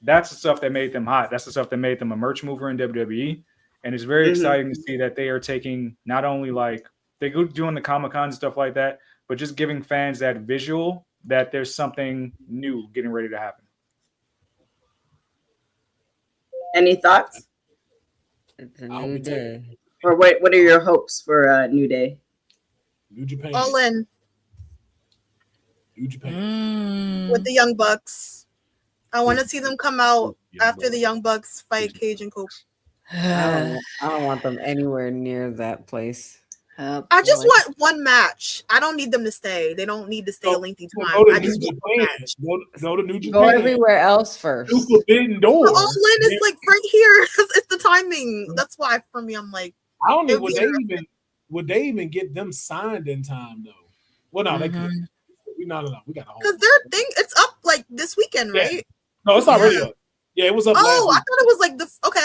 That's the stuff that made them hot. That's the stuff that made them a merch mover in WWE. And it's very exciting to see that they are taking not only like they go doing the Comic-Con and stuff like that, but just giving fans that visual that there's something new getting ready to happen. Any thoughts? It's a new day. Or what are your hopes for New Day? New Japan. All in. New Japan. With the Young Bucks. I want to see them come out after the Young Bucks fight Cage and Kofi. I don't want them anywhere near that place. I just want one match. I don't need them to stay. They don't need to stay a lengthy time. I just want one match. Go to New Japan. Go everywhere else first. Forbidden Door. All in is like right here. It's the timing. That's why for me, I'm like, I don't know would they even get them signed in time though. Well, no, they could. No. We got a whole because their thing. It's up like this weekend, right? No, it's not really up. Yeah, it was up. Oh, last week. I thought it was like the okay.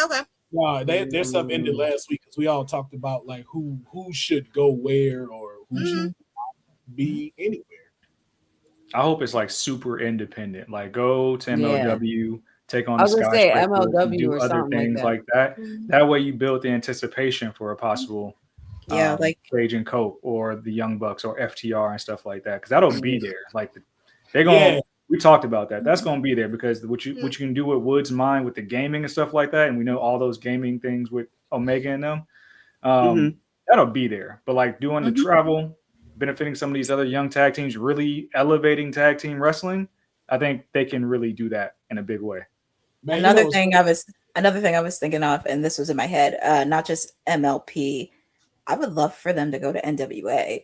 No, their stuff ended last week because we all talked about like who should go where or who should be anywhere. I hope it's like super independent. Like go to MLW, take on I was the gonna say skyscraper, MLW do or other something things like that. That way you build the anticipation for a possible like Cage and Cope or the Young Bucks or FTR and stuff like that. Because that'll be there. Like they're going we talked about that. That's going to be there because what you can do with Woods' mind with the gaming and stuff like that, and we know all those gaming things with Omega and them, that'll be there. But like doing the travel, benefiting some of these other young tag teams, really elevating tag team wrestling, I think they can really do that in a big way. Man, another thing I was thinking of, and this was in my head, not just MLP. I would love for them to go to NWA.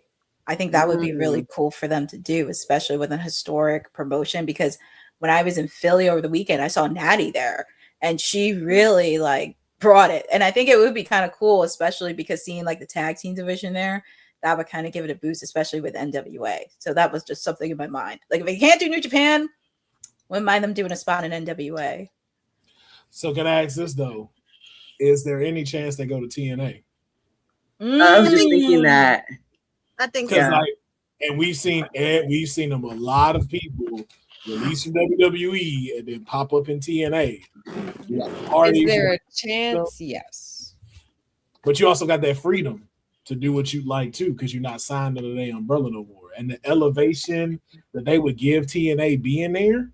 I think that would be really cool for them to do, especially with a historic promotion. Because when I was in Philly over the weekend, I saw Natty there, and she really like brought it. And I think it would be kind of cool, especially because seeing like the tag team division there, that would kind of give it a boost, especially with NWA. So that was just something in my mind. Like if you can't do New Japan, wouldn't mind them doing a spot in NWA. So can I ask this though? Is there any chance they go to TNA? I was just thinking that. I think so. Like, and we've seen them a lot of people release from WWE and then pop up in TNA. Is there a chance? Yes. But you also got that freedom to do what you like too, because you're not signed under their umbrella no more. And the elevation that they would give TNA being there.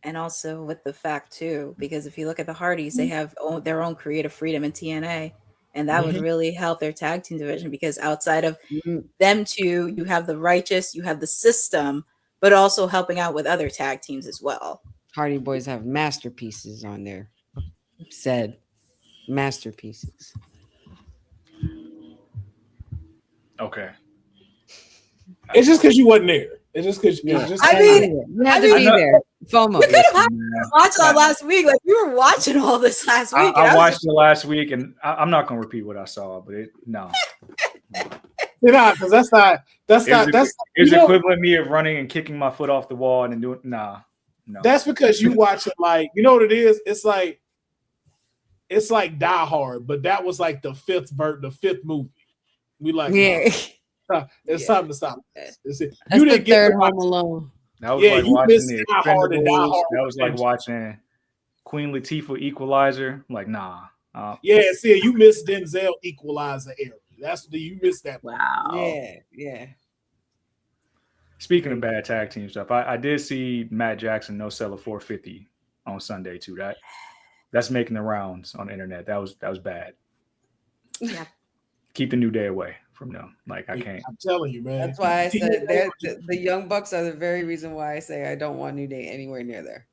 And also with the fact too, because if you look at the Hardys, they have their own creative freedom in TNA. And that would really help their tag team division because outside of them two, you have the Righteous, you have the System, but also helping out with other tag teams as well. Hardy Boys have masterpieces on there. Said masterpieces. Okay. It's just because you wasn't there. It's just because you had to be there. FOMO. You could have watched all last week. Like you were watching all this last week. I watched it last week, and I'm not going to repeat what I saw, but no. Because that's equivalent me of running and kicking my foot off the wall and doing no. That's because you watch it like you know what it is. It's like Die Hard, but that was like the fifth movie. We like it's time to stop. You didn't get Home Alone. That was like watching the Expendables. That was like watching Queen Latifah Equalizer. Like nah. See, you missed Denzel Equalizer era. You missed that. Wow. Yeah. Speaking of bad tag team stuff, I did see Matt Jackson no sell a 450 on Sunday too. That's making the rounds on the internet. That was bad. Yeah. Keep the New Day away from them. Like I can't. I'm telling you, man. That's why I said the Young Bucks are the very reason why I say I don't want New Day anywhere near there.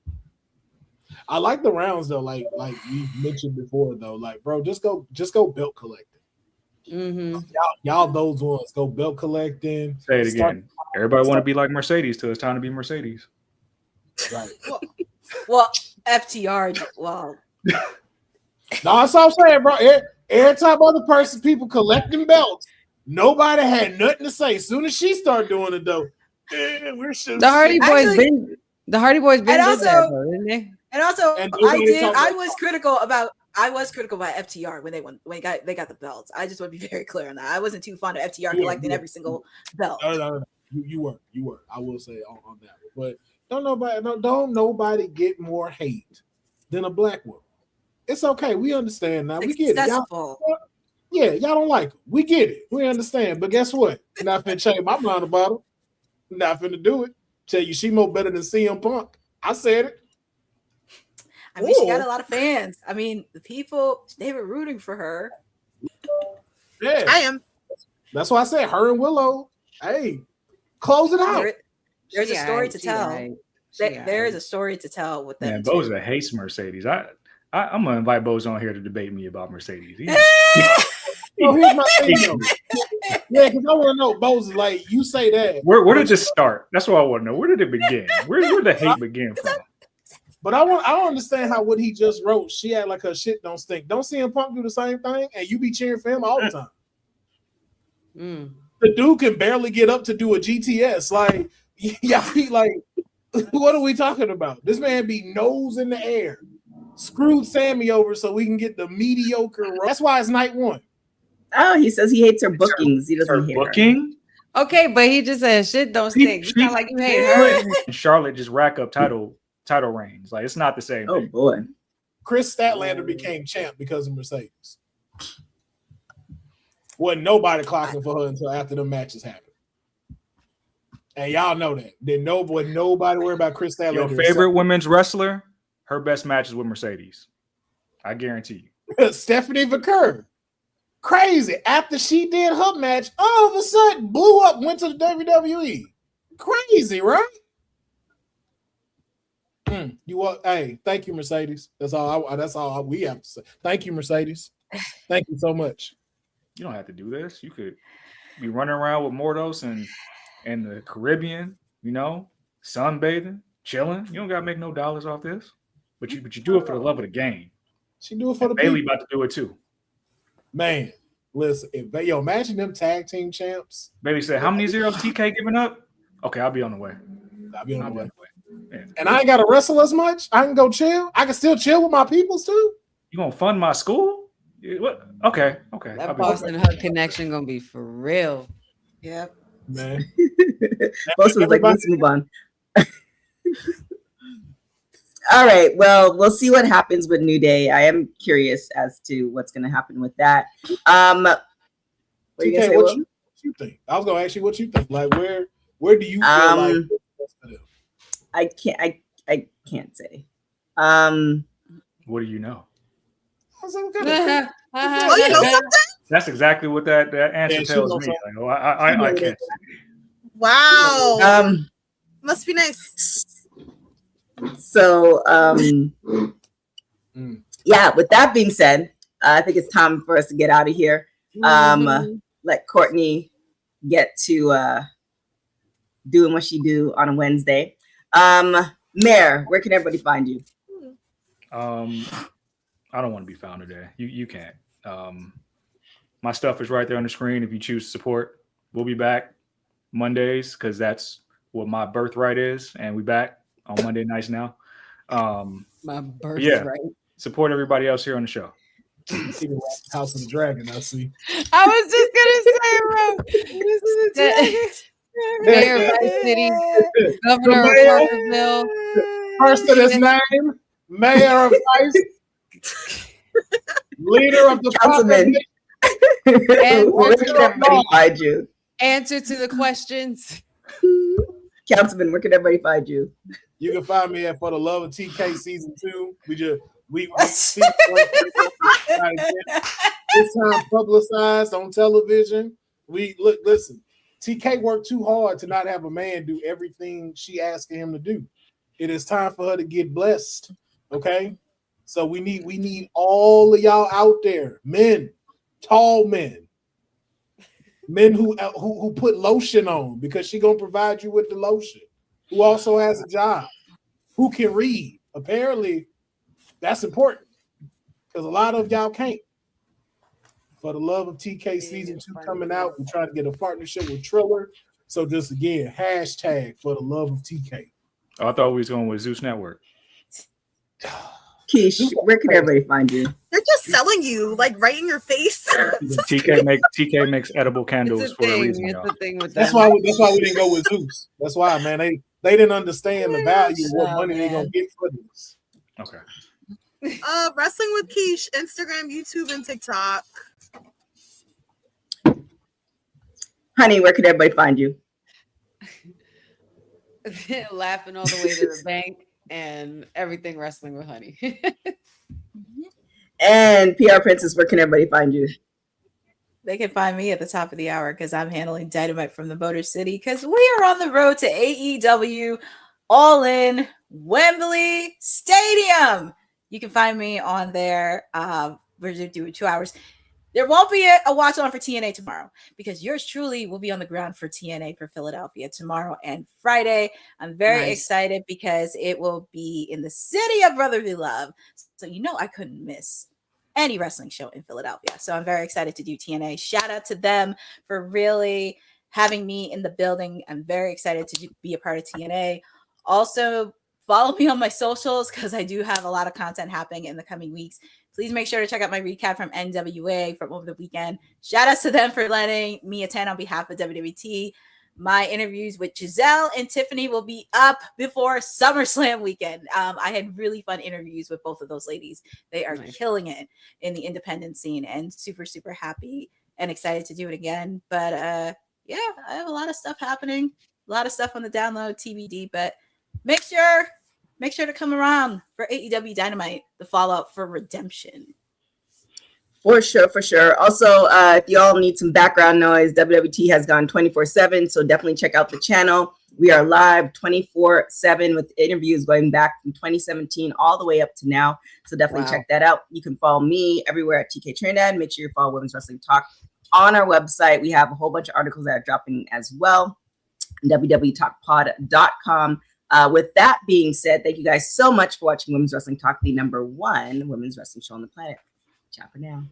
I like the rounds though, like we mentioned before though. Like, bro, just go belt collecting. Mm-hmm. Y'all those ones go belt collecting. Say it again. Everybody want to be like Mercedes till it's time to be Mercedes. Right. Well, FTR. Well, no, that's what I'm saying, bro. Every time other people collecting belts, nobody had nothing to say. As soon as she started doing it though, we're so the Hardy Boys Actually, been and did also, that, though, didn't they? And also, And I was critical about FTR when they got the belts. I just want to be very clear on that. I wasn't too fond of FTR collecting every single belt. No. You were. I will say on that one. But don't nobody get more hate than a black woman. It's okay. We understand now. We get it. Y'all don't like it. We get it. We understand. But guess what? Not finna change my mind about it. Not finna do it. Tell you she more better than CM Punk. I said it. I mean, she got a lot of fans. I mean, the people, they were rooting for her. Yeah. I am. That's why I said her and Willow. Hey, close it out. There's a story to tell. There is a story to tell with them. Man, Boza hates Mercedes. I'm gonna invite Boza on here to debate me about Mercedes. So here's my thing, though. Yeah, because I want to know, Boza, like you say that. Where did this start? That's what I want to know. Where did it begin? Where did the hate begin from? But I don't understand how what he just wrote. She had like her shit don't stink. Don't CM Punk do the same thing, and you be cheering for him all the time. The dude can barely get up to do a GTS. Like, y'all be like, what are we talking about? This man be nose in the air, screwed Sammy over so we can get the mediocre. That's why it's night one. Oh, he says he hates her bookings. He doesn't hate booking. Okay, but he just said shit don't stink. It's not like you hate her. And Charlotte just rack up title reigns. Like it's not the same. Oh boy. Chris Statlander became champ because of Mercedes. Wasn't nobody clocking for her until after the matches happened. And y'all know that. Then nobody worry about Chris Statlander. Your favorite women's wrestler, her best match is with Mercedes. I guarantee you. Stephanie Vaquer. Crazy. After she did her match, all of a sudden blew up, went to the WWE. Crazy, right? Hey, thank you, Mercedes. That's all we have to say. Thank you, Mercedes. Thank you so much. You don't have to do this. You could be running around with Mordos and the Caribbean, sunbathing, chilling. You don't gotta make no dollars off this. But you do it for the love of the game. She do it for the Bayley people. about to do it too. Man, listen, imagine them tag team champs. Bayley said, how many zeros TK giving up? Okay, I'll be on the way. I'll be on the way. Yeah. And I ain't gotta wrestle as much. I can go chill. I can still chill with my peoples too. You gonna fund my school? What? Okay. That Boston Hug connection gonna be for real. Yep. Man. Most was like, let's move on. All right. Well, we'll see what happens with New Day. I am curious as to what's going to happen with that. What you think? I was going to ask you what you think. Like, where do you feel like? I can't say. What do you know? You know something? That's exactly what that answer tells me. Like, I can't say. Wow. Must be nice. So, yeah, with that being said, I think it's time for us to get out of here. Let Courtney get to doing what she do on a Wednesday. Mare, where can everybody find you? I don't want to be found today. You can't. My stuff is right there on the screen if you choose to support. We'll be back Mondays because that's what my birthright is, and we back on Monday nights now. My birthright. Yeah, support everybody else here on the show. House of the Dragon, I see. I was just gonna say, bro. This is the Mayor of Vice City, Governor of Parkerville. First of his name, Mayor of Vice, leader of the councilman. Answer to the questions. Councilman, where can everybody find you? You can find me at For the Love of TK Season 2. We see this time publicized on television. Listen, TK worked too hard to not have a man do everything she asked him to do. It is time for her to get blessed. Okay? So we need all of y'all out there, men, tall men who put lotion on because she gonna provide you with the lotion, who also has a job, who can read. Apparently, that's important because a lot of y'all can't. For the Love of TK Season 2 coming out, we're trying to get a partnership with Triller. So just again, hashtag For the Love of TK. Oh, I thought we was going with Zeus Network. Kesh, where can everybody find you? They're just selling you, like right in your face. TK makes edible candles for a reason. That's why we didn't go with Zeus. That's why, man. They didn't understand the value of what money they're gonna get for this. Okay. Wrestling with Kesh, Instagram, YouTube, and TikTok. Honey, where can everybody find you? Laughing all the way to the bank and everything wrestling with Honey. And PR Princess, where can everybody find you? They can find me at the top of the hour because I'm handling Dynamite from the Motor City because we are on the road to AEW All In Wembley Stadium. You can find me on there. We're doing 2 hours. There won't be a watch on for TNA tomorrow because yours truly will be on the ground for TNA for Philadelphia tomorrow and Friday. I'm very excited because it will be in the city of brotherly love. So I couldn't miss any wrestling show in Philadelphia. So I'm very excited to do TNA. Shout out to them for really having me in the building. I'm very excited to be a part of TNA. Also, follow me on my socials because I do have a lot of content happening in the coming weeks. Please make sure to check out my recap from NWA from over the weekend. Shout out to them for letting me attend on behalf of WWT. My interviews with Giselle and Tiffany will be up before SummerSlam weekend. I had really fun interviews with both of those ladies. They are killing it in the independent scene and super, super happy and excited to do it again. But I have a lot of stuff happening, a lot of stuff on the download TBD, but make sure to come around for AEW Dynamite, the fallout for Redemption. For sure. Also, if y'all need some background noise, WWT has gone 24/7, so definitely check out the channel. We are live 24/7 with interviews going back from 2017 all the way up to now. So definitely check that out. You can follow me everywhere at TK Trinidad. Make sure you follow Women's Wrestling Talk on our website. We have a whole bunch of articles that are dropping as well. www.talkpod.com. With that being said, thank you guys so much for watching Women's Wrestling Talk, the #1 women's wrestling show on the planet. Ciao for now.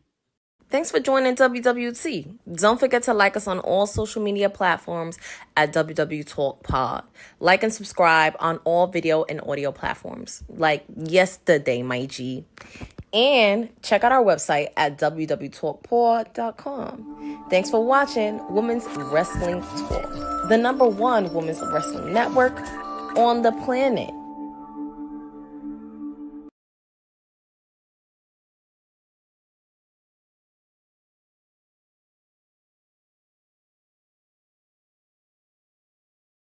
Thanks for joining WWT. Don't forget to like us on all social media platforms at WW Talk Pod. Like and subscribe on all video and audio platforms, like yesterday, my G. And check out our website at www.talkpod.com. Thanks for watching Women's Wrestling Talk, the #1 women's wrestling network on the planet.